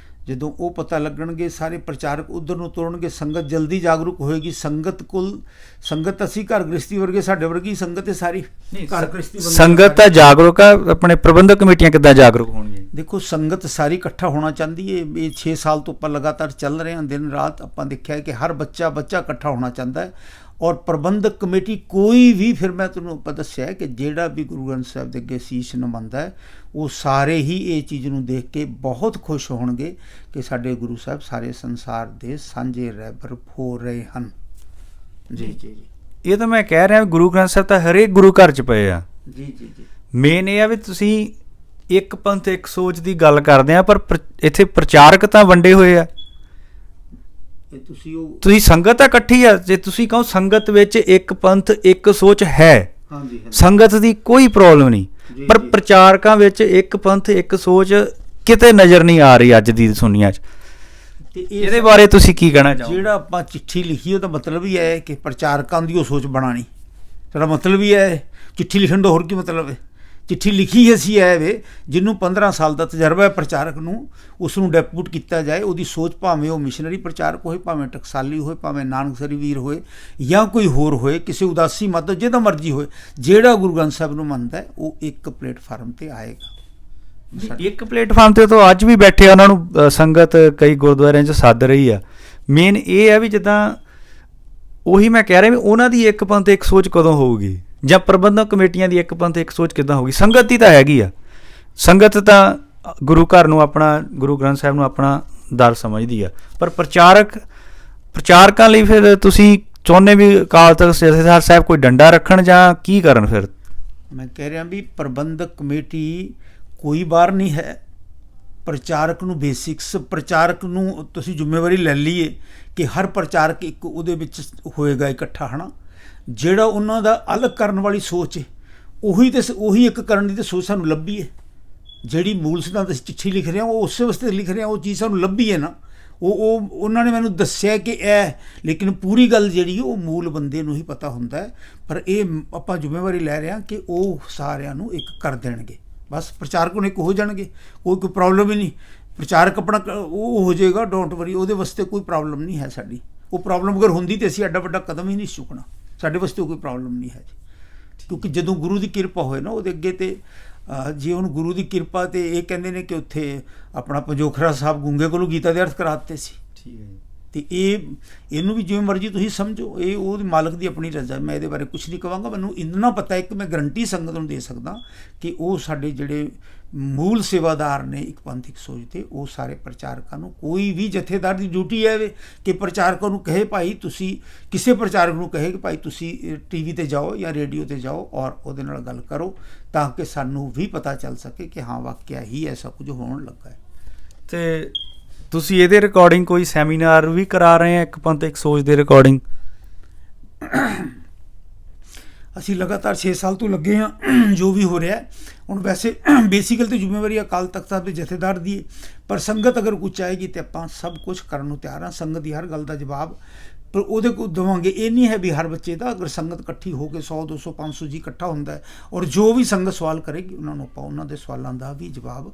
ਜਦੋਂ ਉਹ ਪਤਾ ਲੱਗਣਗੇ, ਸਾਰੇ ਪ੍ਰਚਾਰਕ ਉੱਧਰ ਨੂੰ ਤੁਰਨਗੇ, ਸੰਗਤ ਜਲਦੀ ਜਾਗਰੂਕ ਹੋਏਗੀ। ਸੰਗਤ ਅਸੀਂ ਘਰ ਗ੍ਰਸਤੀ ਵਰਗੇ, ਸਾਡੇ ਵਰਗੀ ਸੰਗਤ ਹੈ ਸਾਰੀ, ਘਰ ਗ੍ਰਸਤੀ ਸੰਗਤ ਤਾਂ ਜਾਗਰੂਕ ਆ, ਆਪਣੇ ਪ੍ਰਬੰਧਕ ਕਮੇਟੀਆਂ ਕਿੱਦਾਂ ਜਾਗਰੂਕ ਹੋਣਗੀਆਂ? ਦੇਖੋ, ਸੰਗਤ ਸਾਰੀ ਇਕੱਠਾ ਹੋਣਾ ਚਾਹੁੰਦੀ ਹੈ। ਇਹ 6 ਸਾਲ ਤੋਂ ਆਪਾਂ ਲਗਾਤਾਰ ਚੱਲ ਰਹੇ ਹਾਂ, ਦਿਨ ਰਾਤ ਆਪਾਂ ਦੇਖਿਆ ਕਿ ਹਰ ਬੱਚਾ ਇਕੱਠਾ ਹੋਣਾ ਚਾਹੁੰਦਾ ਹੈ। ਔਰ ਪ੍ਰਬੰਧਕ ਕਮੇਟੀ ਕੋਈ ਵੀ, ਫਿਰ ਮੈਂ ਤੁਹਾਨੂੰ ਆਪਾਂ ਦੱਸਿਆ ਕਿ ਜਿਹੜਾ ਵੀ ਗੁਰੂ ਗ੍ਰੰਥ ਸਾਹਿਬ ਦੇ ਅੱਗੇ ਸੀਸ ਨਿਵਾਉਂਦਾ ਹੈ, ਉਹ ਸਾਰੇ ਹੀ ਇਹ ਚੀਜ਼ ਨੂੰ ਦੇਖ ਕੇ ਬਹੁਤ ਖੁਸ਼ ਹੋਣਗੇ ਕਿ ਸਾਡੇ ਗੁਰੂ ਸਾਹਿਬ ਸਾਰੇ ਸੰਸਾਰ ਦੇ ਸਾਂਝੇ ਰਹਿਬਰ ਹੋ ਰਹੇ ਹਨ। ਜੀ ਜੀ ਜੀ, ਇਹ ਤਾਂ ਮੈਂ ਕਹਿ ਰਿਹਾ, ਗੁਰੂ ਗ੍ਰੰਥ ਸਾਹਿਬ ਤਾਂ ਹਰੇਕ ਗੁਰੂ ਘਰ 'ਚ ਪਏ ਆ। ਜੀ ਜੀ ਜੀ, ਮੇਨ ਇਹ ਆ ਵੀ ਤੁਸੀਂ ਇੱਕ ਪੰਥ ਇੱਕ ਸੋਚ ਦੀ ਗੱਲ ਕਰਦੇ ਆ, ਪਰ ਇੱਥੇ ਪ੍ਰਚਾਰਕ ਤਾਂ ਵੰਡੇ ਹੋਏ ਆ। ਤੁਸੀਂ ਸੰਗਤ ਤਾਂ ਇਕੱਠੀ ਆ। ਜੇ ਤੁਸੀਂ ਕਹੋ ਸੰਗਤ ਵਿੱਚ ਇੱਕ ਪੰਥ ਇੱਕ ਸੋਚ ਹੈ, ਸੰਗਤ ਦੀ ਕੋਈ ਪ੍ਰੋਬਲਮ ਨਹੀਂ, ਪਰ ਪ੍ਰਚਾਰਕਾਂ ਵਿੱਚ ਇੱਕ ਪੰਥ ਇੱਕ ਸੋਚ ਕਿਤੇ ਨਜ਼ਰ ਨਹੀਂ ਆ ਰਹੀ ਅੱਜ ਦੀ ਦੁਨੀਆ 'ਚ। ਇਹਦੇ ਬਾਰੇ ਤੁਸੀਂ ਕੀ ਕਹਿਣਾ ਚਾਹੋਗੇ? ਜਿਹੜਾ ਆਪਾਂ ਚਿੱਠੀ ਲਿਖੀ, ਉਹਦਾ ਮਤਲਬ ਹੀ ਹੈ ਕਿ ਪ੍ਰਚਾਰਕਾਂ ਦੀ ਉਹ ਸੋਚ ਬਣਾਉਣੀ। ਸਾਡਾ ਮਤਲਬ ਹੀ ਹੈ, ਚਿੱਠੀ ਲਿਖਣ ਦਾ ਹੋਰ ਕੀ ਮਤਲਬ ਹੈ? ਚਿੱਠੀ ਲਿਖੀ ਅਸੀਂ ਹੈ ਵੇ, ਜਿਹਨੂੰ 15 ਸਾਲ ਦਾ ਤਜਰਬਾ ਹੈ ਪ੍ਰਚਾਰਕ ਨੂੰ, ਉਸ ਨੂੰ ਡੈਪੂਟ ਕੀਤਾ ਜਾਏ। ਉਹਦੀ ਸੋਚ, ਭਾਵੇਂ ਉਹ ਮਿਸ਼ਨਰੀ ਪ੍ਰਚਾਰਕ ਹੋਏ, ਭਾਵੇਂ ਟਕਸਾਲੀ ਹੋਏ, ਭਾਵੇਂ ਨਾਨਕਸਰੀ ਵੀਰ ਹੋਏ, ਜਾਂ ਕੋਈ ਹੋਰ ਹੋਏ, ਕਿਸੇ ਉਦਾਸੀ ਮਤ, ਜਿਹਦਾ ਮਰਜ਼ੀ ਹੋਏ, ਜਿਹੜਾ ਗੁਰੂ ਗ੍ਰੰਥ ਸਾਹਿਬ ਨੂੰ ਮੰਨਦਾ ਹੈ, ਉਹ ਇੱਕ ਪਲੇਟਫਾਰਮ 'ਤੇ ਆਏਗਾ। ਇੱਕ ਪਲੇਟਫਾਰਮ 'ਤੇ ਤਾਂ ਅੱਜ ਵੀ ਬੈਠੇ, ਉਹਨਾਂ ਨੂੰ ਸੰਗਤ ਕਈ ਗੁਰਦੁਆਰਿਆਂ 'ਚ ਸੱਦ ਰਹੀ ਆ। ਮੇਨ ਇਹ ਹੈ ਵੀ ਜਿੱਦਾਂ ਉਹੀ ਮੈਂ ਕਹਿ ਰਿਹਾ ਵੀ ਉਹਨਾਂ ਦੀ ਇੱਕ ਪੰਥ ਇੱਕ ਸੋਚ ਕਦੋਂ ਹੋਊਗੀ, ਜਾਂ ਪ੍ਰਬੰਧਕ ਕਮੇਟੀਆਂ ਦੀ ਇੱਕ ਪੰਥ ਇੱਕ ਸੋਚ ਕਿੱਦਾਂ ਹੋਊਗੀ? ਸੰਗਤ ਦੀ ਤਾਂ ਹੈਗੀ ਆ। ਸੰਗਤ ਤਾਂ ਗੁਰੂ ਘਰ ਨੂੰ ਆਪਣਾ, ਗੁਰੂ ਗ੍ਰੰਥ ਸਾਹਿਬ ਨੂੰ ਆਪਣਾ ਦਰ ਸਮਝਦੀ ਆ, ਪਰ ਪ੍ਰਚਾਰਕਾਂ ਲਈ ਫਿਰ ਤੁਸੀਂ ਚਾਹੁੰਦੇ ਵੀ ਅਕਾਲ ਤਖ਼ਤ ਜਥੇਦਾਰ ਸਾਹਿਬ ਕੋਈ ਡੰਡਾ ਰੱਖਣ ਜਾਂ ਕੀ ਕਰਨ? ਫਿਰ ਮੈਂ ਕਹਿ ਰਿਹਾ ਵੀ ਪ੍ਰਬੰਧਕ ਕਮੇਟੀ ਕੋਈ ਬਾਹਰ ਨਹੀਂ ਹੈ। ਪ੍ਰਚਾਰਕ ਨੂੰ ਬੇਸਿਕਸ, ਪ੍ਰਚਾਰਕ ਨੂੰ ਤੁਸੀਂ ਜ਼ਿੰਮੇਵਾਰੀ ਲੈ ਲਈਏ ਕਿ ਹਰ ਪ੍ਰਚਾਰਕ ਇੱਕ ਉਹਦੇ ਵਿੱਚ ਹੋਏਗਾ ਇਕੱਠਾ, ਹੈ ਨਾ। ਜਿਹੜਾ ਉਹਨਾਂ ਦਾ ਅਲੱਗ ਕਰਨ ਵਾਲੀ ਸੋਚ ਹੈ, ਉਹੀ ਇੱਕ ਕਰਨ ਦੀ ਤਾਂ ਸੋਚ ਸਾਨੂੰ ਲੱਭੀ ਹੈ। ਜਿਹੜੀ ਮੂਲ ਸਿਧਾਂਤ ਅਸੀਂ ਚਿੱਠੀ ਲਿਖ ਰਹੇ ਹਾਂ, ਉਹ ਉਸੇ ਵਾਸਤੇ ਲਿਖ ਰਹੇ ਹਾਂ, ਉਹ ਚੀਜ਼ ਸਾਨੂੰ ਲੱਭੀ ਹੈ ਨਾ, ਉਹ ਉਹਨਾਂ ਨੇ ਮੈਨੂੰ ਦੱਸਿਆ ਕਿ ਇਹ, ਲੇਕਿਨ ਪੂਰੀ ਗੱਲ ਜਿਹੜੀ ਉਹ ਮੂਲ ਬੰਦੇ ਨੂੰ ਹੀ ਪਤਾ ਹੁੰਦਾ ਹੈ। ਪਰ ਇਹ ਆਪਾਂ ਜ਼ਿੰਮੇਵਾਰੀ ਲੈ ਰਹੇ ਹਾਂ ਕਿ ਉਹ ਸਾਰਿਆਂ ਨੂੰ ਇੱਕ ਕਰ ਦੇਣਗੇ। ਬਸ ਪ੍ਰਚਾਰਕ ਹੁਣ ਇੱਕ ਹੋ ਜਾਣਗੇ, ਕੋਈ ਪ੍ਰੋਬਲਮ ਹੀ ਨਹੀਂ। ਪ੍ਰਚਾਰਕ ਆਪਣਾ ਉਹ ਹੋ ਜਾਏਗਾ, ਡੋਂਟ ਵਰੀ, ਉਹਦੇ ਵਾਸਤੇ ਕੋਈ ਪ੍ਰੋਬਲਮ ਨਹੀਂ ਹੈ ਸਾਡੀ। ਉਹ ਪ੍ਰੋਬਲਮ ਅਗਰ ਹੁੰਦੀ ਤਾਂ ਅਸੀਂ ਐਡਾ ਵੱਡਾ ਕਦਮ ਹੀ ਨਹੀਂ ਚੁੱਕਣਾ। ਸਾਡੇ ਵਾਸਤੇ ਕੋਈ ਪ੍ਰੋਬਲਮ ਨਹੀਂ ਹੈ ਜੀ, ਕਿਉਂਕਿ ਜਦੋਂ ਗੁਰੂ ਦੀ ਕਿਰਪਾ ਹੋਏ ਨਾ ਉਹਦੇ ਅੱਗੇ ਤੇ ਜੇ ਹੁਣ ਗੁਰੂ ਦੀ ਕਿਰਪਾ ਤੇ ਇਹ ਕਹਿੰਦੇ ਨੇ ਕਿ ਉੱਥੇ ਆਪਣਾ ਪੰਜੋਖਰਾ ਸਾਹਿਬ ਗੂੰਗੇ ਕੋਲੋਂ ਗੀਤਾ ਦੇ ਅਰਥ ਕਰਾ ਦਿੱਤੇ ਸੀ। ਠੀਕ ਹੈ ਜੀ। ਤੇ ਇਹਨੂੰ ਵੀ ਜਿਵੇਂ ਮਰਜ਼ੀ ਤੁਸੀਂ ਸਮਝੋ, ਇਹ ਉਹਦੇ ਮਾਲਕ ਦੀ ਆਪਣੀ ਰਜ਼ਾ। ਮੈਂ ਇਹਦੇ ਬਾਰੇ ਕੁਛ ਨਹੀਂ ਕਹਾਂਗਾ। ਮੈਨੂੰ ਇੰਨਾ ਪਤਾ ਹੈ ਕਿ ਮੈਂ ਗਰੰਟੀ ਸੰਗਤ ਨੂੰ ਦੇ ਸਕਦਾ ਕਿ ਉਹ ਸਾਡੇ ਜਿਹੜੇ ਮੂਲ ਸੇਵਾਦਾਰ ਨੇ ਇੱਕ ਪੰਥਿਕ ਸੋਚ ਦੇ, ਉਹ ਸਾਰੇ ਪ੍ਰਚਾਰਕਾਂ ਨੂੰ, ਕੋਈ ਵੀ ਜਥੇਦਾਰ ਦੀ ਡਿਊਟੀ ਹੈ ਕਿ ਪ੍ਰਚਾਰਕਾਂ ਨੂੰ ਕਹੇ ਭਾਈ ਤੁਸੀਂ, ਕਿਸੇ ਪ੍ਰਚਾਰਕ ਨੂੰ ਕਹੇ ਕਿ ਭਾਈ ਤੁਸੀਂ TV ਤੇ ਜਾਓ ਜਾਂ ਰੇਡੀਓ ਤੇ ਜਾਓ ਔਰ ਉਹਦੇ ਨਾਲ ਗੱਲ ਕਰੋ, ਤਾਂ ਕਿ ਸਾਨੂੰ ਵੀ ਪਤਾ ਚੱਲ ਸਕੇ ਕਿ ਹਾਂ ਵਾਕਿਆ ਹੀ ਐਸਾ ਕੁਝ ਹੋਣ ਲੱਗਾ ਹੈ। ਤੇ ਤੁਸੀਂ ਇਹਦੇ ਰਿਕਾਰਡਿੰਗ ਕੋਈ ਸੈਮੀਨਾਰ ਵੀ ਕਰਾ ਰਹੇ ਆ ਇੱਕ ਪੰਥਕ ਸੋਚ ਦੇ ਰਿਕਾਰਡਿੰਗ? ਅਸੀਂ ਲਗਾਤਾਰ 6 ਸਾਲ ਤੋਂ ਲੱਗੇ ਹਾਂ ਜੋ ਵੀ ਹੋ ਰਿਹਾ। ਹੁਣ ਵੈਸੇ ਬੇਸਿਕਲ ਤਾਂ ਜ਼ਿੰਮੇਵਾਰੀ ਅਕਾਲ ਤਖਤ ਸਾਹਿਬ ਦੇ ਜਥੇਦਾਰ ਦੀ ਹੈ, ਪਰ ਸੰਗਤ ਅਗਰ ਕੁਝ ਚਾਹੇਗੀ ਤਾਂ ਆਪਾਂ ਸਭ ਕੁਝ ਕਰਨ ਨੂੰ ਤਿਆਰ ਹਾਂ। ਸੰਗਤ ਦੀ ਹਰ ਗੱਲ ਦਾ ਜਵਾਬ ਪਰ ਉਹਦੇ ਕੋਲ ਦੇਵਾਂਗੇ। ਇਹ ਨਹੀਂ ਹੈ ਵੀ ਹਰ ਬੱਚੇ ਦਾ, ਅਗਰ ਸੰਗਤ ਇਕੱਠੀ ਹੋ ਕੇ 100 200 500 ਜੀ ਇਕੱਠਾ ਹੁੰਦਾ ਹੈ ਔਰ ਜੋ ਵੀ ਸੰਗਤ ਸਵਾਲ ਕਰੇਗੀ ਉਹਨਾਂ ਨੂੰ ਆਪਾਂ ਉਹਨਾਂ ਦੇ ਸਵਾਲਾਂ ਦਾ ਵੀ ਜਵਾਬ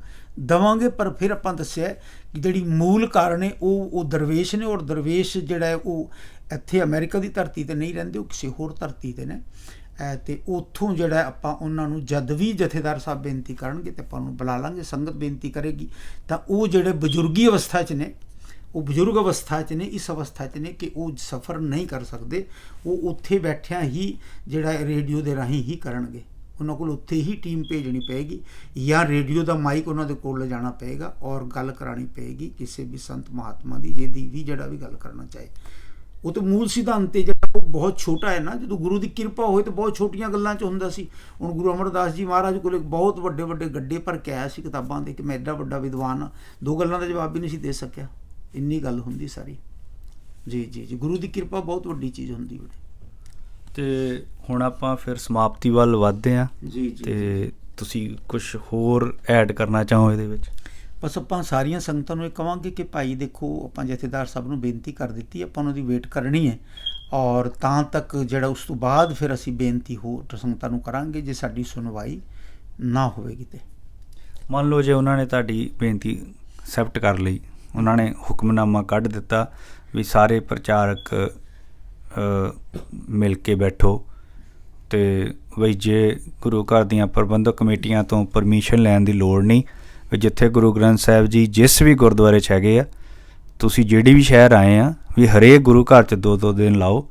ਦੇਵਾਂਗੇ। ਪਰ ਫਿਰ ਆਪਾਂ ਦੱਸਿਆ ਕਿ ਜਿਹੜੀ ਮੂਲ ਕਾਰਨ ਹੈ ਉਹ ਦਰਵੇਸ਼ ਨੇ, ਔਰ ਦਰਵੇਸ਼ ਜਿਹੜਾ ਹੈ ਉਹ ਇੱਥੇ ਅਮਰੀਕਾ ਦੀ ਧਰਤੀ 'ਤੇ ਨਹੀਂ ਰਹਿੰਦੇ, ਉਹ ਕਿਸੇ ਹੋਰ ਧਰਤੀ 'ਤੇ ਨੇ। ਅਤੇ ਉੱਥੋਂ ਜਿਹੜਾ ਆਪਾਂ ਉਹਨਾਂ ਨੂੰ ਜਦ ਵੀ ਜਥੇਦਾਰ ਸਾਹਿਬ ਬੇਨਤੀ ਕਰਨਗੇ ਤਾਂ ਆਪਾਂ ਉਹਨੂੰ ਬੁਲਾ ਲਾਂਗੇ। ਸੰਗਤ ਬੇਨਤੀ ਕਰੇਗੀ ਤਾਂ ਉਹ ਜਿਹੜੇ ਬਜ਼ੁਰਗੀ ਅਵਸਥਾ 'ਚ ਨੇ, ਉਹ ਬਜ਼ੁਰਗ ਅਵਸਥਾ 'ਚ ਨੇ, ਇਸ ਅਵਸਥਾ 'ਚ ਨੇ ਕਿ ਉਹ ਸਫ਼ਰ ਨਹੀਂ ਕਰ ਸਕਦੇ, ਉਹ ਉੱਥੇ ਬੈਠਿਆਂ ਹੀ ਜਿਹੜਾ ਰੇਡੀਓ ਦੇ ਰਾਹੀਂ ਹੀ ਕਰਨਗੇ। ਉਹਨਾਂ ਕੋਲ ਉੱਥੇ ਹੀ ਟੀਮ ਭੇਜਣੀ ਪਏਗੀ ਜਾਂ ਰੇਡੀਓ ਦਾ ਮਾਈਕ ਉਹਨਾਂ ਦੇ ਕੋਲ ਲਿਜਾਣਾ ਪਏਗਾ ਔਰ ਗੱਲ ਕਰਾਉਣੀ ਪਏਗੀ ਕਿਸੇ ਵੀ ਸੰਤ ਮਹਾਤਮਾ ਦੀ, ਜਿਹਦੀ ਵੀ ਜਿਹੜਾ ਵੀ ਗੱਲ ਕਰਨਾ ਚਾਹੇ। ਉਹ ਤਾਂ ਮੂਲ ਸਿਧਾਂਤ ਜਿਹੜਾ ਉਹ ਬਹੁਤ ਛੋਟਾ ਹੈ ਨਾ। ਜਦੋਂ ਗੁਰੂ ਦੀ ਕਿਰਪਾ ਹੋਏ ਤਾਂ ਬਹੁਤ ਛੋਟੀਆਂ ਗੱਲਾਂ 'ਚ ਹੁੰਦਾ ਸੀ। ਹੁਣ ਗੁਰੂ ਅਮਰਦਾਸ ਜੀ ਮਹਾਰਾਜ ਕੋਲ ਬਹੁਤ ਵੱਡੇ ਵੱਡੇ ਗੱਡੇ ਭਰ ਕੇ ਆਇਆ ਸੀ ਕਿਤਾਬਾਂ ਦੇ ਕਿ ਮੈਂ ਐਡਾ ਵੱਡਾ ਵਿਦਵਾਨ ਹਾਂ, 2 ਗੱਲਾਂ ਦਾ ਜਵਾਬ ਵੀ ਨਹੀਂ ਸੀ ਦੇ ਸਕਿਆ, ਇੰਨੀ ਗੱਲ ਹੁੰਦੀ ਸਾਰੀ। ਜੀ ਜੀ ਜੀ, ਗੁਰੂ ਦੀ ਕਿਰਪਾ ਬਹੁਤ ਵੱਡੀ ਚੀਜ਼ ਹੁੰਦੀ ਬੜੀ। ਤੇ ਹੁਣ ਆਪਾਂ ਫਿਰ ਸਮਾਪਤੀ ਵੱਲ ਵੱਧਦੇ ਹਾਂ ਜੀ ਜੀ। ਤੇ ਤੁਸੀਂ ਕੁਝ ਹੋਰ ਐਡ ਕਰਨਾ ਚਾਹੋ ਇਹਦੇ ਵਿੱਚ? ਬਸ ਆਪਾਂ ਸਾਰੀਆਂ ਸੰਗਤਾਂ ਨੂੰ ਇਹ ਕਹਾਂਗੇ ਕਿ ਭਾਈ ਦੇਖੋ, ਆਪਾਂ ਜਥੇਦਾਰ ਸਾਹਿਬ ਨੂੰ ਬੇਨਤੀ ਕਰ ਦਿੱਤੀ, ਆਪਾਂ ਉਹਨਾਂ ਦੀ ਵੇਟ ਕਰਨੀ ਹੈ ਔਰ ਤਾਂ ਤੱਕ ਜਿਹੜਾ ਉਸ ਤੋਂ ਬਾਅਦ ਫਿਰ ਅਸੀਂ ਬੇਨਤੀ ਹੋਰ ਸੰਗਤਾਂ ਨੂੰ ਕਰਾਂਗੇ ਜੇ ਸਾਡੀ ਸੁਣਵਾਈ ਨਾ ਹੋਵੇਗੀ। ਤੇ ਮੰਨ ਲਓ ਜੇ ਉਹਨਾਂ ਨੇ ਤੁਹਾਡੀ ਬੇਨਤੀ ਐਕਸੈਪਟ ਕਰ ਲਈ, ਉਹਨਾਂ ਨੇ ਹੁਕਮਨਾਮਾ ਕੱਢ ਦਿੱਤਾ ਵੀ ਸਾਰੇ ਪ੍ਰਚਾਰਕ ਮਿਲ ਕੇ ਬੈਠੋ, ਤੇ ਬਈ ਜੇ ਗੁਰੂ ਘਰ ਦੀਆਂ ਪ੍ਰਬੰਧਕ ਕਮੇਟੀਆਂ ਤੋਂ ਪਰਮਿਸ਼ਨ ਲੈਣ ਦੀ ਲੋੜ ਨਹੀਂ, ਵੀ ਜਿੱਥੇ ਗੁਰੂ ਗ੍ਰੰਥ ਸਾਹਿਬ ਜੀ ਜਿਸ ਵੀ ਗੁਰਦੁਆਰੇ 'ਚ ਹੈਗੇ ਆ, ਤੁਸੀਂ ਜਿਹੜੀ ਵੀ ਸ਼ਹਿਰ ਆਏ ਆ, ਵੀ ਹਰੇਕ ਗੁਰੂ ਘਰ 'ਚ 2-2 ਦਿਨ ਲਾਓ।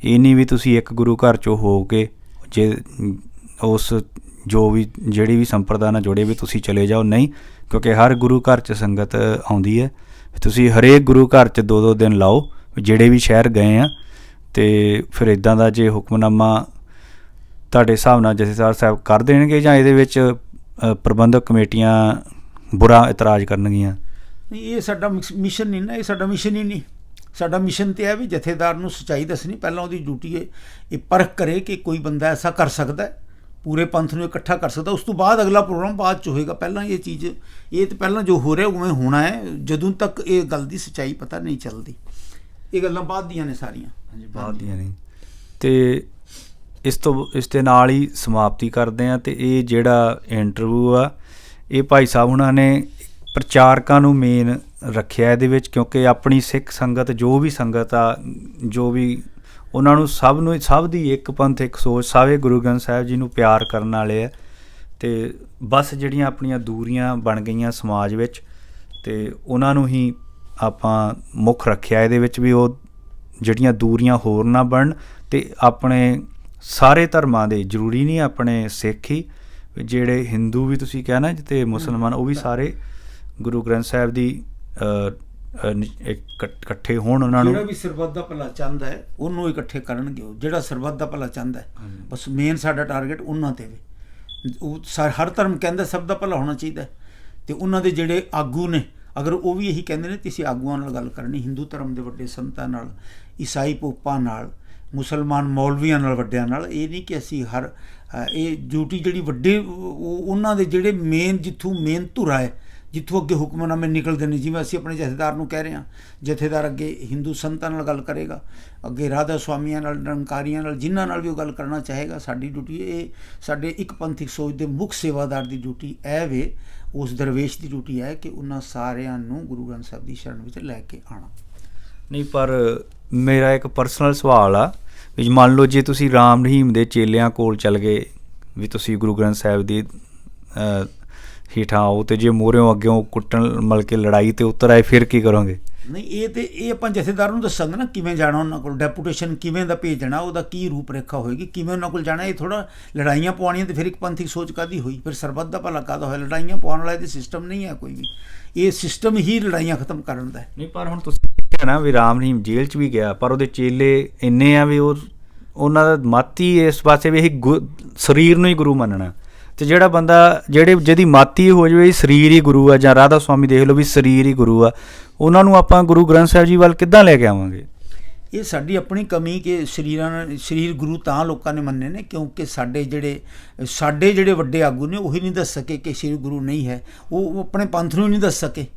ਇਹ ਨਹੀਂ ਵੀ ਤੁਸੀਂ ਇੱਕ ਗੁਰੂ ਘਰ 'ਚੋਂ ਹੋ ਕੇ ਜੇ ਉਸ ਜੋ ਵੀ ਜਿਹੜੀ ਵੀ ਸੰਪਰਦਾ ਨਾਲ ਜੁੜੇ ਵੀ ਤੁਸੀਂ ਚਲੇ ਜਾਓ, ਨਹੀਂ, ਕਿਉਂਕਿ ਹਰ ਗੁਰੂ ਘਰ 'ਚ ਸੰਗਤ ਆਉਂਦੀ ਹੈ। ਤੁਸੀਂ ਹਰੇਕ ਗੁਰੂ ਘਰ 'ਚ 2-2 ਦਿਨ ਲਾਓ ਜਿਹੜੇ ਵੀ ਸ਼ਹਿਰ ਗਏ ਆ। ਅਤੇ ਫਿਰ ਇੱਦਾਂ ਦਾ ਜੇ ਹੁਕਮਨਾਮਾ ਤੁਹਾਡੇ ਹਿਸਾਬ ਨਾਲ ਜਥੇਦਾਰ ਸਾਹਿਬ ਕਰ ਦੇਣਗੇ ਜਾਂ ਇਹਦੇ ਵਿੱਚ ਪ੍ਰਬੰਧਕ ਕਮੇਟੀਆਂ ਬੁਰਾ ਇਤਰਾਜ਼ ਕਰਨਗੀਆਂ? ਨਹੀਂ, ਇਹ ਸਾਡਾ ਮਿਸ਼ਨ ਨਹੀਂ ਨਾ, ਇਹ ਸਾਡਾ ਮਿਸ਼ਨ ਹੀ ਨਹੀਂ। ਸਾਡਾ ਮਿਸ਼ਨ ਤਾਂ ਹੈ ਵੀ ਜਥੇਦਾਰ ਨੂੰ ਸੱਚਾਈ ਦੱਸਣੀ। ਪਹਿਲਾਂ ਉਹਦੀ ਡਿਊਟੀ ਹੈ ਇਹ ਪਰਖ ਕਰੇ ਕਿ ਕੋਈ ਬੰਦਾ ਐਸਾ ਕਰ ਸਕਦਾ, ਪੂਰੇ ਪੰਥ ਨੂੰ ਇਕੱਠਾ ਕਰ ਸਕਦਾ। ਉਸ ਤੋਂ ਬਾਅਦ ਅਗਲਾ ਪ੍ਰੋਗਰਾਮ ਬਾਅਦ 'ਚ ਹੋਏਗਾ। ਪਹਿਲਾਂ ਇਹ ਚੀਜ਼, ਇਹ ਤਾਂ ਪਹਿਲਾਂ ਜੋ ਹੋ ਰਿਹਾ ਉਵੇਂ ਹੋਣਾ ਹੈ। ਜਦੋਂ ਤੱਕ ਇਹ ਗੱਲ ਦੀ ਸੱਚਾਈ ਪਤਾ ਨਹੀਂ ਚੱਲਦੀ, ਇਹ ਗੱਲਾਂ ਬਾਅਦ ਦੀਆਂ ਨੇ ਸਾਰੀਆਂ। ਹਾਂਜੀ, ਬਾਅਦ ਦੀਆਂ ਨੇ। ਅਤੇ ਇਸ ਦੇ ਨਾਲ ਹੀ ਸਮਾਪਤੀ ਕਰਦੇ ਹਾਂ। ਅਤੇ ਇਹ ਜਿਹੜਾ ਇੰਟਰਵਿਊ ਆ, ਇਹ ਭਾਈ ਸਾਹਿਬ ਉਹਨਾਂ ਨੇ ਪ੍ਰਚਾਰਕਾਂ ਨੂੰ ਮੇਨ ਰੱਖਿਆ ਇਹਦੇ ਵਿੱਚ, ਕਿਉਂਕਿ ਆਪਣੀ ਸਿੱਖ ਸੰਗਤ, ਜੋ ਵੀ ਸੰਗਤ ਆ, ਜੋ ਵੀ ਉਹਨਾਂ ਨੂੰ ਸਭ ਦੀ ਇੱਕ ਪੰਥ ਇੱਕ ਸੋਚ, ਸਾਰੇ ਗੁਰੂ ਗ੍ਰੰਥ ਸਾਹਿਬ ਜੀ ਨੂੰ ਪਿਆਰ ਕਰਨ ਵਾਲੇ ਆ। ਅਤੇ ਬਸ ਜਿਹੜੀਆਂ ਆਪਣੀਆਂ ਦੂਰੀਆਂ ਬਣ ਗਈਆਂ ਸਮਾਜ ਵਿੱਚ, ਅਤੇ ਉਹਨਾਂ ਨੂੰ ਹੀ ਆਪਾਂ ਮੁੱਖ ਰੱਖਿਆ ਇਹਦੇ ਵਿੱਚ ਵੀ ਉਹ ਜਿਹੜੀਆਂ ਦੂਰੀਆਂ ਹੋਰ ਨਾ ਬਣਨ। ਅਤੇ ਆਪਣੇ ਸਾਰੇ ਧਰਮਾਂ ਦੇ, ਜ਼ਰੂਰੀ ਨਹੀਂ ਆਪਣੇ ਸਿੱਖ ਹੀ, ਜਿਹੜੇ ਹਿੰਦੂ ਵੀ ਤੁਸੀਂ ਕਹਿਣਾ ਅਤੇ ਮੁਸਲਮਾਨ, ਉਹ ਵੀ ਸਾਰੇ ਗੁਰੂ ਗ੍ਰੰਥ ਸਾਹਿਬ ਦੀ ਇਕੱਠੇ ਹੋਣ। ਉਹਨਾਂ ਨੂੰ ਜਿਹੜਾ ਵੀ ਸਰਬੱਤ ਦਾ ਭਲਾ ਚਾਹੁੰਦਾ ਹੈ ਉਹਨੂੰ ਇਕੱਠੇ ਕਰਨਗੇ। ਉਹ ਜਿਹੜਾ ਸਰਬੱਤ ਦਾ ਭਲਾ ਚਾਹੁੰਦਾ ਹੈ, ਬਸ ਮੇਨ ਸਾਡਾ ਟਾਰਗੇਟ ਉਹਨਾਂ 'ਤੇ ਵੀ। ਉਹ ਹਰ ਧਰਮ ਕਹਿੰਦਾ ਸਭ ਦਾ ਭਲਾ ਹੋਣਾ ਚਾਹੀਦਾ, ਅਤੇ ਉਹਨਾਂ ਦੇ ਜਿਹੜੇ ਆਗੂ ਨੇ, ਅਗਰ ਉਹ ਵੀ ਇਹੀ ਕਹਿੰਦੇ ਨੇ, ਤੁਸੀਂ ਆਗੂਆਂ ਨਾਲ ਗੱਲ ਕਰਨੀ, ਹਿੰਦੂ ਧਰਮ ਦੇ ਵੱਡੇ ਸੰਤਾਂ ਨਾਲ, ਈਸਾਈ ਪੋਪਾਂ ਨਾਲ, ਮੁਸਲਮਾਨ ਮੌਲਵੀਆਂ ਨਾਲ, ਵੱਡਿਆਂ ਨਾਲ। ਇਹ ਨਹੀਂ ਕਿ ਅਸੀਂ ਇਹ ਡਿਊਟੀ ਜਿਹੜੀ ਵੱਡੇ ਉਹਨਾਂ ਦੇ ਜਿਹੜੇ ਮੇਨ, ਜਿੱਥੋਂ ਮੇਨ ਧੁਰਾ ਹੈ, ਜਿੱਥੋਂ ਅੱਗੇ ਹੁਕਮਨਾਮੇ ਨਿਕਲਦੇ ਨੇ, ਜਿਵੇਂ ਅਸੀਂ ਆਪਣੇ ਜਥੇਦਾਰ ਨੂੰ ਕਹਿ ਰਹੇ ਹਾਂ, ਜਥੇਦਾਰ ਅੱਗੇ ਹਿੰਦੂ ਸੰਤਾਂ ਨਾਲ ਗੱਲ ਕਰੇਗਾ, ਅੱਗੇ ਰਾਧਾ ਸੁਆਮੀਆਂ ਨਾਲ, ਨਿਰੰਕਾਰੀਆਂ ਨਾਲ, ਜਿਨ੍ਹਾਂ ਨਾਲ ਵੀ ਉਹ ਗੱਲ ਕਰਨਾ ਚਾਹੇਗਾ। ਸਾਡੀ ਡਿਊਟੀ ਇਹ, ਸਾਡੇ ਇੱਕ ਪੰਥਕ ਸੋਚ ਦੇ ਮੁੱਖ ਸੇਵਾਦਾਰ ਦੀ ਡਿਊਟੀ ਇਹ ਵੇ, ਉਸ ਦਰਵੇਸ਼ ਦੀ ਡਿਊਟੀ ਹੈ ਕਿ ਉਹਨਾਂ ਸਾਰਿਆਂ ਨੂੰ ਗੁਰੂ ਗ੍ਰੰਥ ਸਾਹਿਬ ਦੀ ਸ਼ਰਨ ਵਿੱਚ ਲੈ ਕੇ ਆਉਣਾ। ਨਹੀਂ, ਪਰ ਮੇਰਾ ਇੱਕ ਪਰਸਨਲ ਸਵਾਲ ਆ ਵੀ ਮੰਨ ਲਓ ਜੇ ਤੁਸੀਂ ਰਾਮ ਰਹੀਮ ਦੇ ਚੇਲਿਆਂ ਕੋਲ ਚੱਲ ਗਏ ਵੀ ਤੁਸੀਂ ਗੁਰੂ ਗ੍ਰੰਥ ਸਾਹਿਬ ਦੀ ਹੇਠਾਂ ਆਓ, ਅਤੇ ਜੇ ਮੂਹਰਿਓਂ ਅੱਗਿਓਂ ਕੁੱਟਣ ਮਤਲਬ ਕਿ ਲੜਾਈ 'ਤੇ ਉਤਰ ਆਏ, ਫਿਰ ਕੀ ਕਰੋਗੇ? ਨਹੀਂ, ਇਹ ਆਪਾਂ ਜਥੇਦਾਰ ਨੂੰ ਦੱਸਾਂਗੇ ਨਾ ਕਿਵੇਂ ਜਾਣਾ ਉਹਨਾਂ ਕੋਲ, ਡੈਪੂਟੇਸ਼ਨ ਕਿਵੇਂ ਦਾ ਭੇਜਣਾ, ਉਹਦਾ ਕੀ ਰੂਪ ਰੇਖਾ ਹੋਏਗੀ, ਕਿਵੇਂ ਉਹਨਾਂ ਕੋਲ ਜਾਣਾ। ਇਹ ਥੋੜ੍ਹਾ ਲੜਾਈਆਂ ਪਵਾਉਣੀਆਂ, ਤਾਂ ਫਿਰ ਇੱਕ ਪੰਥਕ ਸੋਚ ਕਾਹਦੀ ਹੋਈ, ਫਿਰ ਸਰਬੱਤ ਦਾ ਭਲਾ ਕਾਹਦਾ ਹੋਇਆ। ਲੜਾਈਆਂ ਪਵਾਉਣ ਵਾਲਾ ਇਹ ਸਿਸਟਮ ਨਹੀਂ ਹੈ ਕੋਈ ਵੀ, ਇਹ ਸਿਸਟਮ ਹੀ ਲੜਾਈਆਂ ਖਤਮ ਕਰਨ ਦਾ ਹੈ। ਨਹੀਂ, ਪਰ ਹੁਣ ਤੁਸੀਂ ਕਿਹਾ ਨਾ ਵੀ ਰਾਮ ਰਹੀਮ ਜੇਲ੍ਹ 'ਚ ਵੀ ਗਿਆ, ਪਰ ਉਹਦੇ ਚੇਲੇ ਇੰਨੇ ਆ ਵੀ ਉਹਨਾਂ ਦਾ ਮਤ ਹੀ ਇਸ ਪਾਸੇ ਵੀ ਇਹ ਸਰੀਰ ਨੂੰ ਹੀ ਗੁਰੂ ਮੰਨਣਾ। ਅਤੇ ਜਿਹੜਾ ਬੰਦਾ ਜਿਹਦੀ ਮਾਤੀ ਹੋ ਜਾਵੇ ਸਰੀਰ ਹੀ ਗੁਰੂ ਆ, ਜਾਂ ਰਾਧਾ ਸੁਆਮੀ ਦੇਖ ਲਓ ਵੀ ਸਰੀਰ ਹੀ ਗੁਰੂ ਆ, ਉਹਨਾਂ ਨੂੰ ਆਪਾਂ ਗੁਰੂ ਗ੍ਰੰਥ ਸਾਹਿਬ ਜੀ ਵੱਲ ਕਿੱਦਾਂ ਲੈ ਕੇ ਆਵਾਂਗੇ? ਇਹ ਸਾਡੀ ਆਪਣੀ ਕਮੀ ਕਿ ਸਰੀਰ ਗੁਰੂ ਤਾਂ ਲੋਕਾਂ ਨੇ ਮੰਨੇ ਨੇ ਕਿਉਂਕਿ ਸਾਡੇ ਜਿਹੜੇ ਵੱਡੇ ਆਗੂ ਨੇ ਉਹੀ ਨਹੀਂ ਦੱਸ ਸਕੇ ਕਿ ਸਰੀਰ ਗੁਰੂ ਨਹੀਂ ਹੈ, ਉਹ ਆਪਣੇ ਪੰਥ ਨੂੰ ਨਹੀਂ ਦੱਸ ਸਕੇ।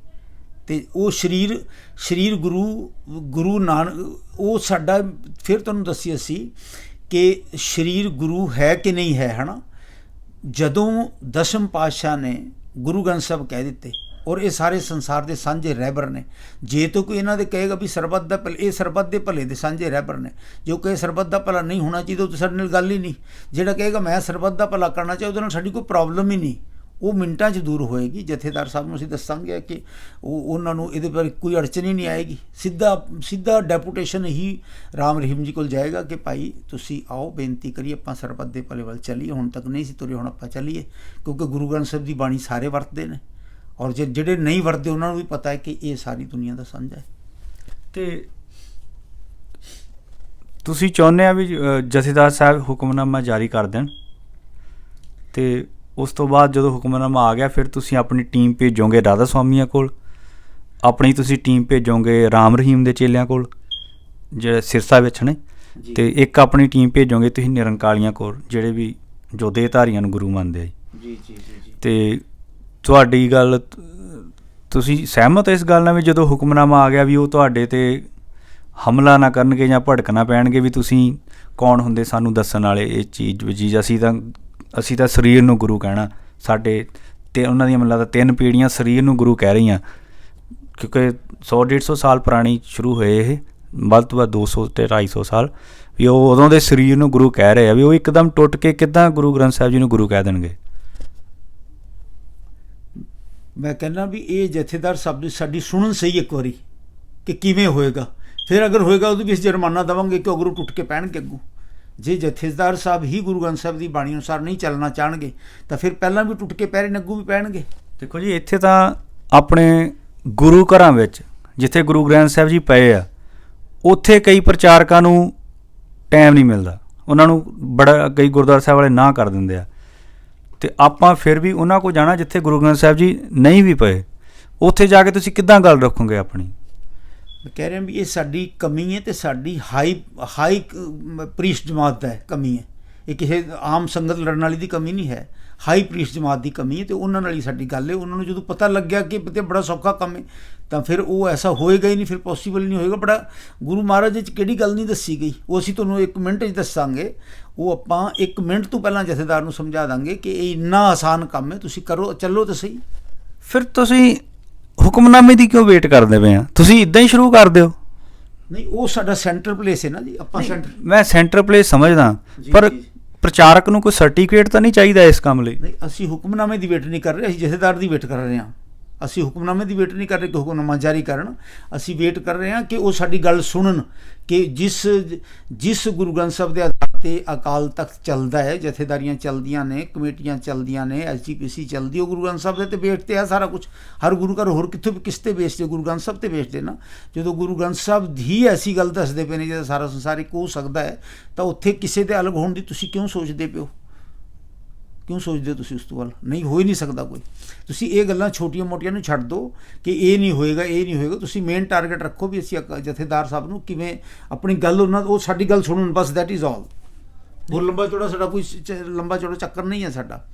ਅਤੇ ਉਹ ਸਰੀਰ ਗੁਰੂ ਨਾਨਕ, ਉਹ ਸਾਡਾ ਫਿਰ ਤੁਹਾਨੂੰ ਦੱਸੀ ਅਸੀਂ ਕਿ ਸਰੀਰ ਗੁਰੂ ਹੈ ਕਿ ਨਹੀਂ ਹੈ, ਹੈ ਨਾ। ਜਦੋਂ ਦਸਮ ਪਾਤਸ਼ਾਹ ਨੇ ਗੁਰੂ ਗ੍ਰੰਥ ਸਾਹਿਬ ਕਹਿ ਦਿੱਤੇ, ਔਰ ਇਹ ਸਾਰੇ ਸੰਸਾਰ ਦੇ ਸਾਂਝੇ ਰਹਿਬਰ ਨੇ। ਜੇ ਤਾਂ ਕੋਈ ਇਹਨਾਂ ਦੇ ਕਹੇਗਾ ਵੀ ਸਰਬੱਤ ਦਾ ਭਲੇ, ਇਹ ਸਰਬੱਤ ਦੇ ਭਲੇ ਦੇ ਸਾਂਝੇ ਰਹਿਬਰ ਨੇ। ਜੋ ਕਹੇ ਸਰਬੱਤ ਦਾ ਭਲਾ ਨਹੀਂ ਹੋਣਾ ਚਾਹੀਦਾ, ਉਹ ਤਾਂ ਸਾਡੇ ਨਾਲ ਗੱਲ ਹੀ ਨਹੀਂ। ਜਿਹੜਾ ਕਹੇਗਾ ਮੈਂ ਸਰਬੱਤ ਦਾ ਭਲਾ ਕਰਨਾ ਚਾਹੀਦਾ, ਉਹਦੇ ਨਾਲ ਸਾਡੀ ਕੋਈ ਪ੍ਰੋਬਲਮ ਹੀ ਨਹੀਂ, ਉਹ ਮਿੰਟਾਂ 'ਚ ਦੂਰ ਹੋਏਗੀ। ਜਥੇਦਾਰ ਸਾਹਿਬ ਨੂੰ ਅਸੀਂ ਦੱਸਾਂਗੇ ਕਿ ਉਹਨਾਂ ਨੂੰ ਇਹਦੇ ਬਾਰੇ ਕੋਈ ਅੜਚਨ ਹੀ ਨਹੀਂ ਆਏਗੀ। ਸਿੱਧਾ ਡੈਪੂਟੇਸ਼ਨ ਹੀ ਰਾਮ ਰਹੀਮ ਜੀ ਕੋਲ ਜਾਏਗਾ ਕਿ ਭਾਈ ਤੁਸੀਂ ਆਓ, ਬੇਨਤੀ ਕਰੀਏ, ਆਪਾਂ ਸਰਬੱਤ ਦੇ ਭਲੇ ਵੱਲ ਚੱਲੀਏ। ਹੁਣ ਤੱਕ ਨਹੀਂ ਸੀ ਤੁਰੇ, ਹੁਣ ਆਪਾਂ ਚੱਲੀਏ, ਕਿਉਂਕਿ ਗੁਰੂ ਗ੍ਰੰਥ ਸਾਹਿਬ ਦੀ ਬਾਣੀ ਸਾਰੇ ਵਰਤਦੇ ਨੇ, ਔਰ ਜਿਹੜੇ ਨਹੀਂ ਵਰਤਦੇ ਉਹਨਾਂ ਨੂੰ ਵੀ ਪਤਾ ਹੈ ਕਿ ਇਹ ਸਾਰੀ ਦੁਨੀਆ ਦਾ ਸਾਂਝਾ ਹੈ। ਅਤੇ ਤੁਸੀਂ ਚਾਹੁੰਦੇ ਆ ਵੀ ਜਥੇਦਾਰ ਸਾਹਿਬ ਹੁਕਮਨਾਮਾ ਜਾਰੀ ਕਰ ਦੇਣ, ਅਤੇ ਉਸ ਤੋਂ ਬਾਅਦ ਜਦੋਂ ਹੁਕਮਨਾਮਾ ਆ ਗਿਆ ਫਿਰ ਤੁਸੀਂ ਆਪਣੀ ਟੀਮ ਭੇਜੋਗੇ ਰਾਧਾ ਸੁਆਮੀਆਂ ਕੋਲ, ਆਪਣੀ ਤੁਸੀਂ ਟੀਮ ਭੇਜੋਗੇ ਰਾਮ ਰਹੀਮ ਦੇ ਚੇਲਿਆਂ ਕੋਲ ਜਿਹੜੇ ਸਿਰਸਾ ਵਿੱਚ ਨੇ, ਅਤੇ ਇੱਕ ਆਪਣੀ ਟੀਮ ਭੇਜੋਗੇ ਤੁਸੀਂ ਨਿਰੰਕਾਲੀਆਂ ਕੋਲ ਜਿਹੜੇ ਵੀ ਜੋ ਦੇਹਧਾਰੀਆਂ ਨੂੰ ਗੁਰੂ ਮੰਨਦੇ ਆ ਜੀ। ਅਤੇ ਤੁਹਾਡੀ ਗੱਲ, ਤੁਸੀਂ ਸਹਿਮਤ ਹੋ ਇਸ ਗੱਲ ਨਾਲ ਵੀ ਜਦੋਂ ਹੁਕਮਨਾਮਾ ਆ ਗਿਆ ਵੀ ਉਹ ਤੁਹਾਡੇ 'ਤੇ ਹਮਲਾ ਨਾ ਕਰਨਗੇ ਜਾਂ ਭੜਕ ਨਾ ਪੈਣਗੇ ਵੀ ਤੁਸੀਂ ਕੌਣ ਹੁੰਦੇ ਸਾਨੂੰ ਦੱਸਣ ਵਾਲੇ ਇਹ ਚੀਜ਼ ਵੀ ਅਸੀਂ ਤਾਂ ਸਰੀਰ ਨੂੰ ਗੁਰੂ ਕਹਿਣਾ, ਸਾਡੇ ਅਤੇ ਉਹਨਾਂ ਦੀਆਂ ਮੈਨੂੰ ਲੱਗਦਾ 3 ਪੀੜ੍ਹੀਆਂ ਸਰੀਰ ਨੂੰ ਗੁਰੂ ਕਹਿ ਰਹੀਆਂ, ਕਿਉਂਕਿ 100-150 ਸਾਲ ਪੁਰਾਣੀ ਸ਼ੁਰੂ ਹੋਏ ਇਹ, ਵੱਧ ਤੋਂ ਵੱਧ 200 ਅਤੇ 250 ਸਾਲ ਵੀ ਉਹ ਉਦੋਂ ਦੇ ਸਰੀਰ ਨੂੰ ਗੁਰੂ ਕਹਿ ਰਹੇ ਆ, ਵੀ ਉਹ ਇੱਕਦਮ ਟੁੱਟ ਕੇ ਕਿੱਦਾਂ ਗੁਰੂ ਗ੍ਰੰਥ ਸਾਹਿਬ ਜੀ ਨੂੰ ਗੁਰੂ ਕਹਿ ਦੇਣਗੇ? ਮੈਂ ਕਹਿੰਦਾ ਵੀ ਇਹ ਜਥੇਦਾਰ ਸਾਹਿਬ ਸਾਡੀ ਸੁਣਨ ਸਹੀ ਇੱਕ ਵਾਰੀ ਕਿ ਕਿਵੇਂ ਹੋਏਗਾ, ਫਿਰ ਅਗਰ ਹੋਏਗਾ ਉਹਦੇ ਵਿੱਚ ਜੁਰਮਾਨਾ ਦੇਵਾਂਗੇ ਕਿ ਗੁਰੂ ਟੁੱਟ ਕੇ ਪੈਣਗੇ ਅੱਗੋਂ। ਜੇ ਜਥੇਦਾਰ ਸਾਹਿਬ ਹੀ ਗੁਰੂ ਗ੍ਰੰਥ ਸਾਹਿਬ ਦੀ ਬਾਣੀ ਅਨੁਸਾਰ ਨਹੀਂ ਚੱਲਣਾ ਚਾਹਣਗੇ ਤਾਂ ਫਿਰ ਪਹਿਲਾਂ ਵੀ ਟੁੱਟ ਕੇ ਪੈਰੇ ਅੱਗੋਂ ਵੀ ਪੈਣਗੇ। ਦੇਖੋ ਜੀ, ਇੱਥੇ ਤਾਂ ਆਪਣੇ ਗੁਰੂ ਘਰਾਂ ਵਿੱਚ ਜਿੱਥੇ ਗੁਰੂ ਗ੍ਰੰਥ ਸਾਹਿਬ ਜੀ ਪਏ ਆ, ਉੱਥੇ ਕਈ ਪ੍ਰਚਾਰਕਾਂ ਨੂੰ ਟਾਈਮ ਨਹੀਂ ਮਿਲਦਾ, ਉਹਨਾਂ ਨੂੰ ਕਈ ਗੁਰਦੁਆਰਾ ਸਾਹਿਬ ਵਾਲੇ ਨਾ ਕਰ ਦਿੰਦੇ ਆ, ਅਤੇ ਆਪਾਂ ਫਿਰ ਵੀ ਉਹਨਾਂ ਕੋਲ ਜਾਣਾ ਜਿੱਥੇ ਗੁਰੂ ਗ੍ਰੰਥ ਸਾਹਿਬ ਜੀ ਨਹੀਂ ਵੀ ਪਏ। ਉੱਥੇ ਜਾ ਕੇ ਤੁਸੀਂ ਕਿੱਦਾਂ ਗੱਲ ਰੱਖੋਗੇ ਆਪਣੀ? ਮੈਂ ਕਹਿ ਰਿਹਾ ਵੀ ਇਹ ਸਾਡੀ ਕਮੀ ਹੈ, ਅਤੇ ਸਾਡੀ ਹਾਈ ਪ੍ਰੀਸਟ ਜਮਾਤ ਦਾ ਕਮੀ ਹੈ। ਇਹ ਕਿਸੇ ਆਮ ਸੰਗਤ ਲੜਨ ਵਾਲੀ ਦੀ ਕਮੀ ਨਹੀਂ ਹੈ, ਹਾਈ ਪ੍ਰੀਸਟ ਜਮਾਤ ਦੀ ਕਮੀ ਹੈ, ਅਤੇ ਉਹਨਾਂ ਨਾਲ ਹੀ ਸਾਡੀ ਗੱਲ ਹੈ। ਉਹਨਾਂ ਨੂੰ ਜਦੋਂ ਪਤਾ ਲੱਗਿਆ ਕਿ ਬੜਾ ਸੌਖਾ ਕੰਮ ਹੈ ਤਾਂ ਫਿਰ ਉਹ ਐਸਾ ਹੋਏਗਾ ਹੀ ਨਹੀਂ, ਫਿਰ ਪੋਸੀਬਲ ਨਹੀਂ ਹੋਏਗਾ। ਬੜਾ ਗੁਰੂ ਮਹਾਰਾਜ ਵਿੱਚ ਕਿਹੜੀ ਗੱਲ ਨਹੀਂ ਦੱਸੀ ਗਈ, ਉਹ ਅਸੀਂ ਤੁਹਾਨੂੰ 1 ਮਿੰਟ 'ਚ ਦੱਸਾਂਗੇ। ਉਹ ਆਪਾਂ 1 ਮਿੰਟ ਤੋਂ ਪਹਿਲਾਂ ਜਥੇਦਾਰ ਨੂੰ ਸਮਝਾ ਦਾਂਗੇ ਕਿ ਇਹ ਇੰਨਾ ਆਸਾਨ ਕੰਮ ਹੈ, ਤੁਸੀਂ ਕਰੋ, ਚੱਲੋ ਤਾਂ ਸਹੀ। ਫਿਰ ਤੁਸੀਂ ਹੁਕਮਨਾਮੇ ਦੀ ਕਿਉਂ ਵੇਟ ਕਰਦੇ ਪਏ ਆ? ਤੁਸੀਂ ਇੱਦਾਂ ਹੀ ਸ਼ੁਰੂ ਕਰ ਦਿਓ। ਨਹੀਂ, ਉਹ ਸਾਡਾ ਸੈਂਟਰ ਪਲੇਸ ਹੈ ਨਾ ਜੀ, ਆਪਾਂ ਮੈਂ ਸੈਂਟਰ ਪਲੇਸ ਸਮਝਦਾ, ਪਰ ਪ੍ਰਚਾਰਕ ਨੂੰ ਕੋਈ ਸਰਟੀਫਿਕੇਟ ਤਾਂ ਨਹੀਂ ਚਾਹੀਦਾ ਇਸ ਕੰਮ ਲਈ? ਨਹੀਂ, ਅਸੀਂ ਹੁਕਮਨਾਮੇ ਦੀ ਵੇਟ ਨਹੀਂ ਕਰ ਰਹੇ, ਅਸੀਂ ਜਥੇਦਾਰ ਦੀ ਵੇਟ ਕਰ ਰਹੇ ਹਾਂ। ਅਸੀਂ ਹੁਕਮਨਾਮੇ ਦੀ ਵੇਟ ਨਹੀਂ ਕਰ ਰਹੇ ਕਿ ਹੁਕਮਨਾਮਾ ਜਾਰੀ ਕਰਨ, ਅਸੀਂ ਵੇਟ ਕਰ ਰਹੇ ਹਾਂ ਕਿ ਉਹ ਸਾਡੀ ਗੱਲ ਸੁਣਨ ਕਿ ਜਿਸ ਗੁਰੂ ਗ੍ਰੰਥ ਸਾਹਿਬ ਦੇ ਆਧਾਰ 'ਤੇ ਅਕਾਲ ਤਖਤ ਚੱਲਦਾ ਹੈ, ਜਥੇਦਾਰੀਆਂ ਚੱਲਦੀਆਂ ਨੇ, ਕਮੇਟੀਆਂ ਚੱਲਦੀਆਂ ਨੇ, SGPC ਚੱਲਦੀ, ਉਹ ਗੁਰੂ ਗ੍ਰੰਥ ਸਾਹਿਬ ਦੇ 'ਤੇ ਬੇਸ 'ਤੇ ਆ ਸਾਰਾ ਕੁਝ। ਹਰ ਗੁਰੂ ਘਰ ਹੋਰ ਕਿੱਥੋਂ ਵੀ ਕਿਸ 'ਤੇ ਬੇਸ 'ਤੇ? ਗੁਰੂ ਗ੍ਰੰਥ ਸਾਹਿਬ 'ਤੇ ਬੇਸ 'ਤੇ ਨਾ। ਜਦੋਂ ਗੁਰੂ ਗ੍ਰੰਥ ਸਾਹਿਬ ਹੀ ਐਸੀ ਗੱਲ ਦੱਸਦੇ ਪਏ ਨੇ ਜਿਹਦਾ ਸਾਰਾ ਸੰਸਾਰ ਇੱਕ ਹੋ ਸਕਦਾ ਹੈ, ਤਾਂ ਉੱਥੇ ਕਿਸੇ ਦੇ ਅਲੱਗ ਹੋਣ ਦੀ ਤੁਸੀਂ ਕਿਉਂ ਸੋਚਦੇ ਪਿਓ? ਕਿਉਂ ਸੋਚਦੇ ਹੋ ਤੁਸੀਂ ਉਸ ਤੋਂ ਵੱਲ? ਨਹੀਂ, ਹੋ ਹੀ ਨਹੀਂ ਸਕਦਾ ਕੋਈ। ਤੁਸੀਂ ਇਹ ਗੱਲਾਂ ਛੋਟੀਆਂ ਮੋਟੀਆਂ ਨੂੰ ਛੱਡ ਦਿਓ ਕਿ ਇਹ ਨਹੀਂ ਹੋਏਗਾ, ਇਹ ਨਹੀਂ ਹੋਏਗਾ। ਤੁਸੀਂ ਮੇਨ ਟਾਰਗੇਟ ਰੱਖੋ ਵੀ ਅਸੀਂ ਜਥੇਦਾਰ ਸਾਹਿਬ ਨੂੰ ਕਿਵੇਂ ਆਪਣੀ ਗੱਲ, ਉਹ ਸਾਡੀ ਗੱਲ ਸੁਣਨ, ਬਸ ਦੈਟ ਇਜ਼ ਆਲ। ਹੋਰ ਲੰਬਾ ਚੌੜਾ ਸਾਡਾ ਕੋਈ ਲੰਬਾ ਚੌੜਾ ਚੱਕਰ ਨਹੀਂ ਹੈ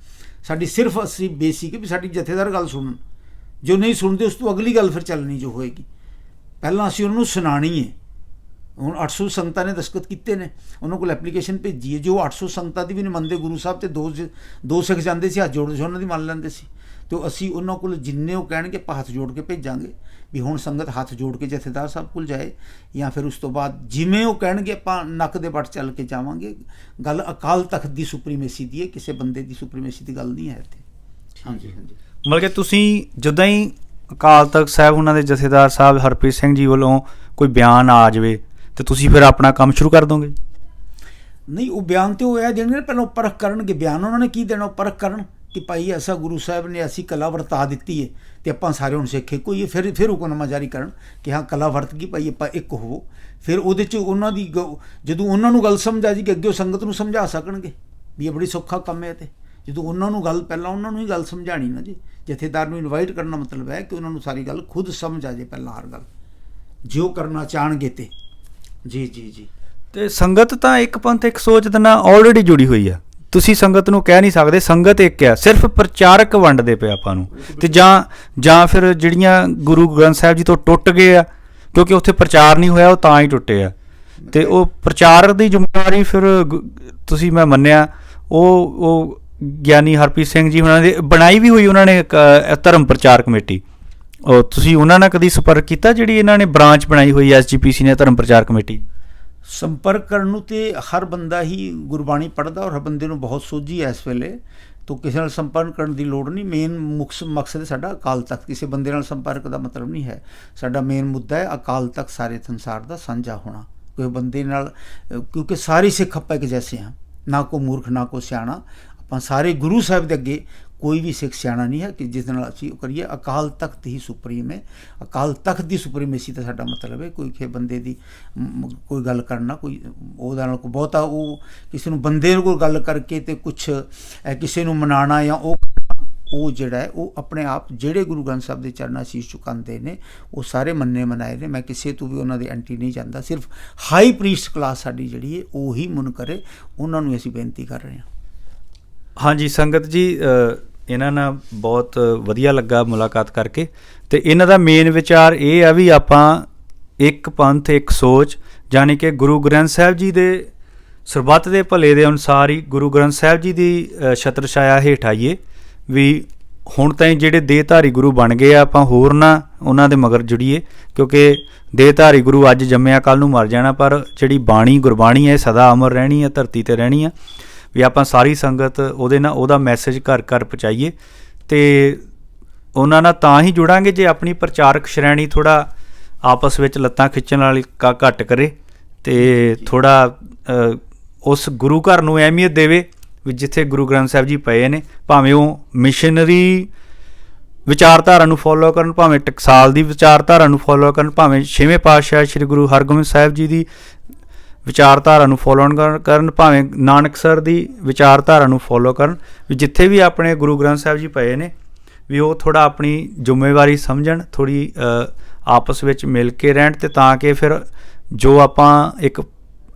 ਸਾਡੀ ਸਿਰਫ ਅਸੀਂ ਬੇਸਿਕ ਵੀ ਸਾਡੀ ਜਥੇਦਾਰ ਗੱਲ ਸੁਣਨ, ਜੋ ਨਹੀਂ ਸੁਣਦੇ ਉਸ ਤੋਂ ਅਗਲੀ ਗੱਲ ਫਿਰ ਚੱਲਣੀ ਜੋ ਹੋਏਗੀ, ਪਹਿਲਾਂ ਅਸੀਂ ਉਹਨਾਂ ਨੂੰ ਸੁਣਾਣੀ ਹੈ। ਹੁਣ 800 ਸੰਗਤਾਂ ਨੇ ਦਸਤਖਤ ਕੀਤੇ ਨੇ, ਉਹਨਾਂ ਕੋਲ ਐਪਲੀਕੇਸ਼ਨ ਭੇਜੀ ਹੈ। ਜੋ 800 ਸੰਗਤਾਂ ਦੀ ਵੀ ਨਹੀਂ ਮੰਨਦੇ ਗੁਰੂ ਸਾਹਿਬ, ਤੇ ਦੋ ਸਿੱਖ ਜਾਂਦੇ ਸੀ ਹੱਥ ਜੋੜਦੇ ਸੀ, ਉਹਨਾਂ ਦੀ ਮੰਨ ਲੈਂਦੇ ਸੀ। ਤੇ ਅਸੀਂ ਉਹਨਾਂ ਕੋਲ ਜਿੰਨੇ ਉਹ ਕਹਿਣਗੇ ਆਪਾਂ ਹੱਥ ਜੋੜ ਕੇ ਭੇਜਾਂਗੇ ਵੀ ਹੁਣ ਸੰਗਤ ਹੱਥ ਜੋੜ ਕੇ ਜਥੇਦਾਰ ਸਾਹਿਬ ਕੋਲ ਜਾਏ, ਜਾਂ ਫਿਰ ਉਸ ਤੋਂ ਬਾਅਦ ਜਿਵੇਂ ਉਹ ਕਹਿਣਗੇ ਆਪਾਂ ਨੱਕ ਦੇ ਵੱਟ ਚੱਲ ਕੇ ਜਾਵਾਂਗੇ। ਗੱਲ ਅਕਾਲ ਤਖਤ ਦੀ ਸੁਪਰੀਮੇਸੀ ਦੀ ਹੈ, ਕਿਸੇ ਬੰਦੇ ਦੀ ਸੁਪਰੀਮੇਸੀ ਦੀ ਗੱਲ ਨਹੀਂ ਹੈ ਇੱਥੇ। ਹਾਂਜੀ ਹਾਂਜੀ, ਮਤਲਬ ਕਿ ਤੁਸੀਂ ਜਦੋਂ ਹੀ ਅਕਾਲ ਤਖਤ ਸਾਹਿਬ ਉਹਨਾਂ ਦੇ ਜਥੇਦਾਰ ਸਾਹਿਬ ਹਰਪ੍ਰੀਤ ਸਿੰਘ ਜੀ ਵੱਲੋਂ ਕੋਈ ਬਿਆਨ ਆ ਜਾਵੇ ਤੇ ਤੁਸੀਂ ਫਿਰ ਆਪਣਾ ਕੰਮ ਸ਼ੁਰੂ ਕਰ ਦੋਗੇ? ਨਹੀਂ, ਉਹ ਬਿਆਨ ਤੇ ਉਹ ਇਹ ਦੇਣਗੇ, ਪਹਿਲਾਂ ਉਹ ਪਰਖ ਕਰਨਗੇ। ਬਿਆਨ ਉਹਨਾਂ ਨੇ ਕੀ ਦੇਣਾ, ਉਹ ਪਰਖ ਕਰਨ ਕਿ ਭਾਈ ਐਸਾ ਗੁਰੂ ਸਾਹਿਬ ਨੇ ਐਸੀ ਕਲਾ ਵਰਤਾ ਦਿੱਤੀ ਹੈ ਤੇ ਆਪਾਂ ਸਾਰੇ ਹੁਣ ਸਿੱਖ ਇੱਕੋ ਹੀ ਹੈ। ਫਿਰ ਹੁਕਮਨਾਮਾ ਜਾਰੀ ਕਰਨ ਕਿ ਹਾਂ ਕਲਾ ਵਰਤ ਗਈ ਭਾਈ, ਆਪਾਂ ਇੱਕ ਹੋਵੋ। ਫਿਰ ਉਹਦੇ 'ਚ ਉਹਨਾਂ ਦੀ ਜਦੋਂ ਉਹਨਾਂ ਨੂੰ ਗੱਲ ਸਮਝ ਆ ਜੀ ਕਿ ਅੱਗੇ ਉਹ ਸੰਗਤ ਨੂੰ ਸਮਝਾ ਸਕਣਗੇ ਵੀ ਇਹ ਬੜੀ ਸੌਖਾ ਕੰਮ ਹੈ। ਤੇ ਜਦੋਂ ਉਹਨਾਂ ਨੂੰ ਗੱਲ, ਪਹਿਲਾਂ ਉਹਨਾਂ ਨੂੰ ਹੀ ਗੱਲ ਸਮਝਾਣੀ ਨਾ ਜੀ। ਜਥੇਦਾਰ ਨੂੰ ਇਨਵਾਈਟ ਕਰਨਾ ਮਤਲਬ ਹੈ ਕਿ ਉਹਨਾਂ ਨੂੰ ਸਾਰੀ ਗੱਲ ਖੁਦ ਸਮਝ ਆ ਜੇ ਪਹਿਲਾਂ ਹਰ ਗੱਲ, ਜੇ ਉਹ ਕਰਨਾ ਚਾਹਣਗੇ ਤੇ। ਜੀ ਜੀ ਜੀ। ਤੇ ਸੰਗਤ ਤਾਂ ਇੱਕ ਪੰਥ ਇੱਕ ਸੋਚ ਦੇ ਨਾਲ ਆਲਰੇਡੀ ਜੁੜੀ ਹੋਈ ਆ, ਤੁਸੀਂ ਸੰਗਤ ਨੂੰ ਕਹਿ ਨਹੀਂ ਸਕਦੇ ਸੰਗਤ ਇੱਕ ਆ, ਸਿਰਫ ਪ੍ਰਚਾਰਕ ਵੰਡਦੇ ਪਏ ਆਪਾਂ ਨੂੰ। ਤੇ ਜਾਂ ਫਿਰ ਜਿਹੜੀਆਂ ਗੁਰੂ ਗ੍ਰੰਥ ਸਾਹਿਬ ਜੀ ਤੋਂ ਟੁੱਟ ਗਏ ਆ, ਕਿਉਂਕਿ ਉੱਥੇ ਪ੍ਰਚਾਰ ਨਹੀਂ ਹੋਇਆ, ਉਹ ਤਾਂ ਹੀ ਟੁੱਟੇ ਆ। ਤੇ ਉਹ ਪ੍ਰਚਾਰ ਦੀ ਜ਼ਿੰਮੇਵਾਰੀ ਫਿਰ ਤੁਸੀਂ, ਮੈਂ ਮੰਨਿਆ ਉਹ ਗਿਆਨੀ ਹਰਪ੍ਰੀਤ ਸਿੰਘ ਜੀ ਉਹਨਾਂ ਦੇ ਬਣਾਈ ਵੀ ਹੋਈ, ਉਹਨਾਂ ਨੇ ਇੱਕ ਧਰਮ ਪ੍ਰਚਾਰ ਕਮੇਟੀ। ਉਹ ਤੁਸੀਂ ਉਹਨਾਂ ਨਾਲ ਕਦੀ ਸੰਪਰਕ ਕੀਤਾ ਜਿਹੜੀ ਇਹਨਾਂ ਨੇ ਬ੍ਰਾਂਚ ਬਣਾਈ ਹੋਈ SGPC ਨੇ ਧਰਮ ਪ੍ਰਚਾਰ ਕਮੇਟੀ? ਸੰਪਰਕ ਕਰਨ ਨੂੰ ਤੇ ਹਰ ਬੰਦਾ ਹੀ ਗੁਰਬਾਣੀ ਪੜ੍ਹਦਾ, ਔਰ ਹਰ ਬੰਦੇ ਨੂੰ ਬਹੁਤ ਸੋਝੀ ਹੈ ਇਸ ਵੇਲੇ, ਤਾਂ ਕਿਸੇ ਨਾਲ ਸੰਪਰਕ ਕਰਨ ਦੀ ਲੋੜ ਨਹੀਂ। ਮੇਨ ਮਕਸਦ ਸਾਡਾ ਅਕਾਲ ਤਖਤ, ਕਿਸੇ ਬੰਦੇ ਨਾਲ ਸੰਪਰਕ ਦਾ ਮਤਲਬ ਨਹੀਂ ਹੈ। ਸਾਡਾ ਮੇਨ ਮੁੱਦਾ ਹੈ ਅਕਾਲ ਤਖਤ ਸਾਰੇ ਸੰਸਾਰ ਦਾ ਸਾਂਝਾ ਹੋਣਾ, ਕੋਈ ਬੰਦੇ ਨਾਲ, ਕਿਉਂਕਿ ਸਾਰੇ ਸਿੱਖ ਆਪਾਂ ਇੱਕ ਜੈਸੇ ਹਾਂ, ਨਾ ਕੋਈ ਮੂਰਖ ਨਾ ਕੋਈ ਸਿਆਣਾ। ਆਪਾਂ ਸਾਰੇ ਗੁਰੂ ਸਾਹਿਬ ਦੇ ਅੱਗੇ ਕੋਈ ਵੀ ਸਿੱਖ ਸਿਆਣਾ ਨਹੀਂ ਹੈ ਕਿ ਜਿਸ ਨਾਲ ਅਸੀਂ ਉਹ ਕਰੀਏ। ਅਕਾਲ ਤਖਤ ਹੀ ਸੁਪਰੀਮ ਹੈ, ਅਕਾਲ ਤਖਤ ਦੀ ਸੁਪਰੀਮੇਸੀ ਦਾ ਸਾਡਾ ਮਤਲਬ ਹੈ। ਕੋਈ ਕਿਸੇ ਬੰਦੇ ਦੀ ਕੋਈ ਗੱਲ ਕਰਨਾ, ਕੋਈ ਉਹਦਾ ਨਾਲ ਕੋਈ ਬਹੁਤਾ ਉਹ ਕਿਸੇ ਨੂੰ ਬੰਦੇ ਕੋਲ ਗੱਲ ਕਰਕੇ ਤੇ ਕੁਛ ਕਿਸੇ ਨੂੰ ਮਨਾਉਣਾ ਜਾਂ ਉਹ ਜਿਹੜਾ ਹੈ ਉਹ ਆਪਣੇ ਆਪ ਜਿਹੜੇ ਗੁਰੂ ਗ੍ਰੰਥ ਸਾਹਿਬ ਦੇ ਚਰਨਾਂ ਸੀਸ ਝੁਕਾਉਂਦੇ ਨੇ ਉਹ ਸਾਰੇ ਮੰਨੇ ਮਨਾਏ ਨੇ। ਮੈਂ ਕਿਸੇ ਤੋਂ ਵੀ ਉਹਨਾਂ ਦੇ ਐਂਟੀ ਨਹੀਂ ਜਾਂਦਾ, ਸਿਰਫ ਹਾਈ ਪ੍ਰੀਸਟ ਕਲਾਸ ਸਾਡੀ ਜਿਹੜੀ ਹੈ ਉਹੀ ਮੁਨ ਕਰੇ, ਉਹਨਾਂ ਨੂੰ ਅਸੀਂ ਬੇਨਤੀ ਕਰ ਰਹੇ ਹਾਂ। ਹਾਂਜੀ ਸੰਗਤ ਜੀ, ਇਹਨਾਂ ਨਾਲ ਬਹੁਤ ਵਧੀਆ ਲੱਗਾ ਮੁਲਾਕਾਤ ਕਰਕੇ। ਤੇ ਇਹਨਾਂ ਦਾ ਮੇਨ ਵਿਚਾਰ ਇਹ ਆ ਵੀ ਆਪਾਂ ਇੱਕ ਪੰਥ ਇੱਕ ਸੋਚ, ਯਾਨੀ ਕਿ ਗੁਰੂ ਗ੍ਰੰਥ ਸਾਹਿਬ ਜੀ ਦੇ ਸਰਬੱਤ ਦੇ ਭਲੇ ਦੇ ਅਨੁਸਾਰ ਹੀ ਗੁਰੂ ਗ੍ਰੰਥ ਸਾਹਿਬ ਜੀ ਦੀ ਛਤਰ ਛਾਇਆ ਹੇਠ ਆਈਏ। ਵੀ ਹੁਣ ਤਾਈਂ ਜਿਹੜੇ ਦੇਹਧਾਰੀ ਗੁਰੂ ਬਣ ਗਏ ਆ, ਆਪਾਂ ਹੋਰ ਨਾ ਉਹਨਾਂ ਦੇ ਮਗਰ ਜੁੜੀਏ, ਕਿਉਂਕਿ ਦੇਹਧਾਰੀ ਗੁਰੂ ਅੱਜ ਜੰਮਿਆ ਕੱਲ੍ਹ ਨੂੰ ਮਰ ਜਾਣਾ, ਪਰ ਜਿਹੜੀ ਬਾਣੀ ਗੁਰਬਾਣੀ ਹੈ ਸਦਾ ਅਮਰ ਰਹਿਣੀ ਹੈ, ਧਰਤੀ 'ਤੇ ਰਹਿਣੀ ਆ। ਵੀ ਆਪਾਂ ਸਾਰੀ ਸੰਗਤ ਉਹਦੇ ਨਾਲ ਉਹਦਾ ਮੈਸੇਜ ਘਰ ਘਰ ਪਹੁੰਚਾਈਏ। ਅਤੇ ਉਹਨਾਂ ਨਾਲ ਤਾਂ ਹੀ ਜੁੜਾਂਗੇ ਜੇ ਆਪਣੀ ਪ੍ਰਚਾਰਕ ਸ਼੍ਰੇਣੀ ਥੋੜ੍ਹਾ ਆਪਸ ਵਿੱਚ ਲੱਤਾਂ ਖਿੱਚਣ ਵਾਲੀ ਘੱਟ ਕਰੇ ਅਤੇ ਥੋੜ੍ਹਾ ਉਸ ਗੁਰੂ ਘਰ ਨੂੰ ਅਹਿਮੀਅਤ ਦੇਵੇ ਵੀ ਜਿੱਥੇ ਗੁਰੂ ਗ੍ਰੰਥ ਸਾਹਿਬ ਜੀ ਪਏ ਨੇ। ਭਾਵੇਂ ਉਹ ਮਿਸ਼ਨਰੀ ਵਿਚਾਰਧਾਰਾ ਨੂੰ ਫੋਲੋ ਕਰਨ, ਭਾਵੇਂ ਟਕਸਾਲ ਦੀ ਵਿਚਾਰਧਾਰਾ ਨੂੰ ਫੋਲੋ ਕਰਨ, ਭਾਵੇਂ 6ਵੇਂ ਪਾਤਸ਼ਾਹ ਸ਼੍ਰੀ ਗੁਰੂ ਹਰਗੋਬਿੰਦ ਸਾਹਿਬ ਜੀ ਦੀ ਵਿਚਾਰਧਾਰਾ ਨੂੰ ਫੋਲੋ ਕਰਨ, ਭਾਵੇਂ ਨਾਨਕਸਰ ਦੀ ਵਿਚਾਰਧਾਰਾ ਨੂੰ ਫੋਲੋ ਕਰਨ। ਵੀ ਜਿੱਥੇ ਵੀ ਆਪਣੇ ਗੁਰੂ ਗ੍ਰੰਥ ਸਾਹਿਬ ਜੀ ਪਏ ਨੇ ਵੀ ਉਹ ਥੋੜ੍ਹਾ ਆਪਣੀ ਜ਼ਿੰਮੇਵਾਰੀ ਸਮਝਣ, ਥੋੜ੍ਹੀ ਆਪਸ ਵਿੱਚ ਮਿਲ ਕੇ ਰਹਿਣ, ਅਤੇ ਤਾਂ ਕਿ ਫਿਰ ਜੋ ਆਪਾਂ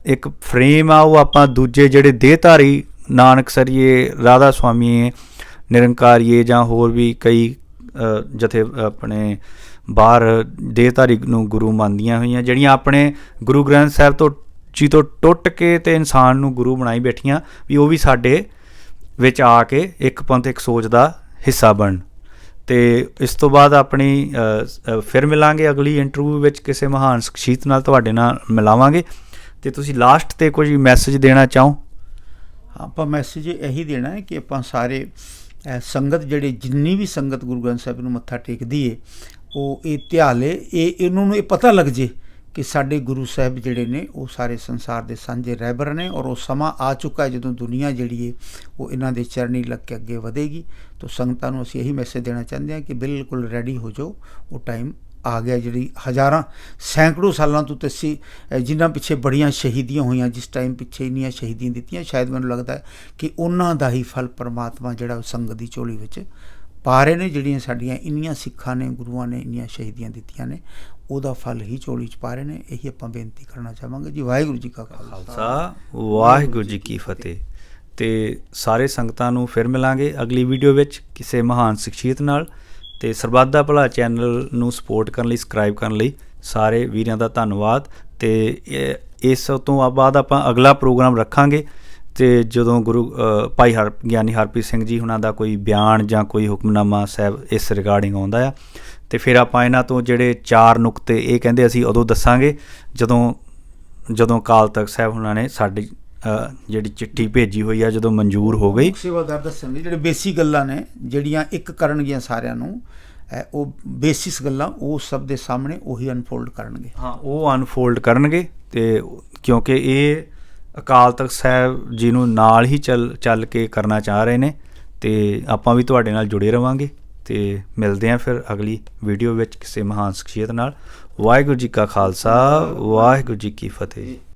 ਇੱਕ ਫਰੇਮ ਆ ਉਹ ਆਪਾਂ ਦੂਜੇ ਜਿਹੜੇ ਦੇਹਧਾਰੀ ਨਾਨਕਸਰੀਏ, ਰਾਧਾ ਸੁਆਮੀਏ, ਨਿਰੰਕਾਰੀਏ ਜਾਂ ਹੋਰ ਵੀ ਕਈ ਜਥੇ ਆਪਣੇ ਬਾਹਰ ਦੇਹਧਾਰੀ ਨੂੰ ਗੁਰੂ ਮੰਨਦੀਆਂ ਹੋਈਆਂ, ਜਿਹੜੀਆਂ ਆਪਣੇ ਗੁਰੂ ਗ੍ਰੰਥ ਸਾਹਿਬ ਤੋਂ ਟੁੱਟ ਕੇ ਅਤੇ ਇਨਸਾਨ ਨੂੰ ਗੁਰੂ ਬਣਾਈ ਬੈਠੀਆਂ, ਵੀ ਉਹ ਵੀ ਸਾਡੇ ਵਿੱਚ ਆ ਕੇ ਇੱਕ ਪੰਥ ਇੱਕ ਸੋਚ ਦਾ ਹਿੱਸਾ ਬਣਨ। ਅਤੇ ਇਸ ਤੋਂ ਬਾਅਦ ਆਪਣੀ ਫਿਰ ਮਿਲਾਂਗੇ ਅਗਲੀ ਇੰਟਰਵਿਊ ਵਿੱਚ, ਕਿਸੇ ਮਹਾਨ ਸ਼ਖਸੀਅਤ ਨਾਲ ਤੁਹਾਡੇ ਨਾਲ ਮਿਲਾਵਾਂਗੇ। ਅਤੇ ਤੁਸੀਂ ਲਾਸਟ 'ਤੇ ਕੁਝ ਮੈਸੇਜ ਦੇਣਾ ਚਾਹੋ? ਆਪਾਂ ਮੈਸੇਜ ਇਹੀ ਦੇਣਾ ਹੈ ਕਿ ਆਪਾਂ ਸਾਰੇ ਸੰਗਤ, ਜਿਹੜੇ ਜਿੰਨੀ ਵੀ ਸੰਗਤ ਗੁਰੂ ਗ੍ਰੰਥ ਸਾਹਿਬ ਨੂੰ ਮੱਥਾ ਟੇਕਦੀ ਹੈ, ਉਹ ਇਹ ਧਿਆਲੇ, ਇਹਨਾਂ ਨੂੰ ਇਹ ਪਤਾ ਲੱਗ ਜੇ ਕਿ ਸਾਡੇ ਗੁਰੂ ਸਾਹਿਬ ਜਿਹੜੇ ਨੇ ਉਹ ਸਾਰੇ ਸੰਸਾਰ ਦੇ ਸਾਂਝੇ ਰਹਿਬਰ ਨੇ, ਔਰ ਉਹ ਸਮਾਂ ਆ ਚੁੱਕਾ ਹੈ ਜਦੋਂ ਦੁਨੀਆ ਜਿਹੜੀ ਹੈ ਉਹ ਇਹਨਾਂ ਦੇ ਚਰਨੀ ਲੱਗ ਕੇ ਅੱਗੇ ਵਧੇਗੀ। ਤਾਂ ਸੰਗਤਾਂ ਨੂੰ ਅਸੀਂ ਇਹੀ ਮੈਸੇਜ ਦੇਣਾ ਚਾਹੁੰਦੇ ਹਾਂ ਕਿ ਬਿਲਕੁਲ ਰੈਡੀ ਹੋ ਜਾਓ, ਉਹ ਟਾਈਮ ਆ ਗਿਆ। ਜਿਹੜੀ ਹਜ਼ਾਰਾਂ ਸੈਂਕੜੋਂ ਸਾਲਾਂ ਤੋਂ ਤੁਸੀਂ ਜਿਨ੍ਹਾਂ ਪਿੱਛੇ ਬੜੀਆਂ ਸ਼ਹੀਦੀਆਂ ਹੋਈਆਂ, ਜਿਸ ਟਾਈਮ ਪਿੱਛੇ ਇੰਨੀਆਂ ਸ਼ਹੀਦੀਆਂ ਦਿੱਤੀਆਂ, ਸ਼ਾਇਦ ਮੈਨੂੰ ਲੱਗਦਾ ਹੈ ਕਿ ਉਹਨਾਂ ਦਾ ਹੀ ਫਲ ਪਰਮਾਤਮਾ ਜਿਹੜਾ ਸੰਗਤ ਦੀ ਝੋਲੀ ਵਿੱਚ ਪਾ ਰਹੇ ਨੇ। ਜਿਹੜੀਆਂ ਸਾਡੀਆਂ ਇੰਨੀਆਂ ਸਿੱਖਾਂ ਨੇ, ਗੁਰੂਆਂ ਨੇ ਇੰਨੀਆਂ ਸ਼ਹੀਦੀਆਂ ਦਿੱਤੀਆਂ ਨੇ, ਉਹਦਾ ਫਲ ਹੀ ਝੋਲੀ 'ਚ ਪਾ ਰਹੇ ਨੇ। ਇਹੀ ਆਪਾਂ ਬੇਨਤੀ ਕਰਨਾ ਚਾਹਾਂਗੇ ਜੀ। ਵਾਹਿਗੁਰੂ ਜੀ ਕਾ ਖਾਲਸਾ, ਵਾਹਿਗੁਰੂ ਜੀ ਕੀ ਫਤਿਹ। ਅਤੇ ਸਾਰੇ ਸੰਗਤਾਂ ਨੂੰ ਫਿਰ ਮਿਲਾਂਗੇ ਅਗਲੀ ਵੀਡੀਓ ਵਿੱਚ ਕਿਸੇ ਮਹਾਨ ਸ਼ਖਸੀਅਤ ਨਾਲ। ਤੇ ਸਰਬੱਤ ਦਾ ਭਲਾ ਚੈਨਲ ਨੂੰ ਸਪੋਰਟ ਕਰਨ ਲਈ, ਸਬਸਕ੍ਰਾਈਬ ਕਰਨ ਲਈ ਸਾਰੇ ਵੀਰਾਂ ਦਾ ਧੰਨਵਾਦ। ਤੇ ਇਸ ਤੋਂ ਬਾਅਦ ਆਪਾਂ ਅਗਲਾ ਪ੍ਰੋਗਰਾਮ ਰੱਖਾਂਗੇ ਤੇ ਜਦੋਂ ਭਾਈ ਗਿਆਨੀ ਹਰਪ੍ਰੀਤ ਸਿੰਘ ਜੀ ਹੁਣਾਂ ਦਾ ਕੋਈ ਬਿਆਨ ਜਾਂ ਕੋਈ ਹੁਕਮਨਾਮਾ ਸਾਹਿਬ ਇਸ ਰਿਗਾਰਡਿੰਗ ਆਉਂਦਾ ਆ, ਤੇ ਫਿਰ ਆਪਾਂ ਇਹਨਾਂ ਤੋਂ ਜਿਹੜੇ 4 ਨੁਕਤੇ ਇਹ ਕਹਿੰਦੇ ਅਸੀਂ ਉਦੋਂ ਦੱਸਾਂਗੇ ਜਦੋਂ ਅਕਾਲ ਤਖਤ ਸਾਹਿਬ ਹੁਣਾਂ ਨੇ ਸਾਡੀ ਜਿਹੜੀ ਚਿੱਠੀ ਭੇਜੀ ਹੋਈ ਆ ਜਦੋਂ ਮਨਜ਼ੂਰ ਹੋ ਗਈ। ਸੇਵਾਦਾਰ ਦੱਸਣਗੇ ਜਿਹੜੇ ਬੇਸਿਕ ਗੱਲਾਂ ਨੇ ਜਿਹੜੀਆਂ ਇੱਕ ਕਰਨਗੀਆਂ ਸਾਰਿਆਂ ਨੂੰ, ਉਹ ਬੇਸਿਸ ਗੱਲਾਂ ਉਹ ਸਭ ਦੇ ਸਾਹਮਣੇ ਉਹੀ ਅਨਫੋਲਡ ਕਰਨਗੇ। ਹਾਂ, ਉਹ ਅਨਫੋਲਡ ਕਰਨਗੇ। ਤੇ ਕਿਉਂਕਿ ਇਹ ਅਕਾਲ ਤਖਤ ਸਾਹਿਬ ਜੀ ਨੂੰ ਨਾਲ ਹੀ ਚੱਲ ਕੇ ਕਰਨਾ ਚਾਹ ਰਹੇ ਨੇ, ਤੇ ਆਪਾਂ ਵੀ ਤੁਹਾਡੇ ਨਾਲ ਜੁੜੇ ਰਹਾਂਗੇ। ਤੇ ਮਿਲਦੇ ਹਾਂ ਫਿਰ ਅਗਲੀ ਵੀਡੀਓ ਵਿੱਚ ਕਿਸੇ ਮਹਾਨ ਸ਼ਖਸੀਅਤ ਨਾਲ। ਵਾਹਿਗੁਰੂ ਜੀ ਕਾ ਖਾਲਸਾ, ਵਾਹਿਗੁਰੂ ਜੀ ਕੀ ਫਤਿਹ।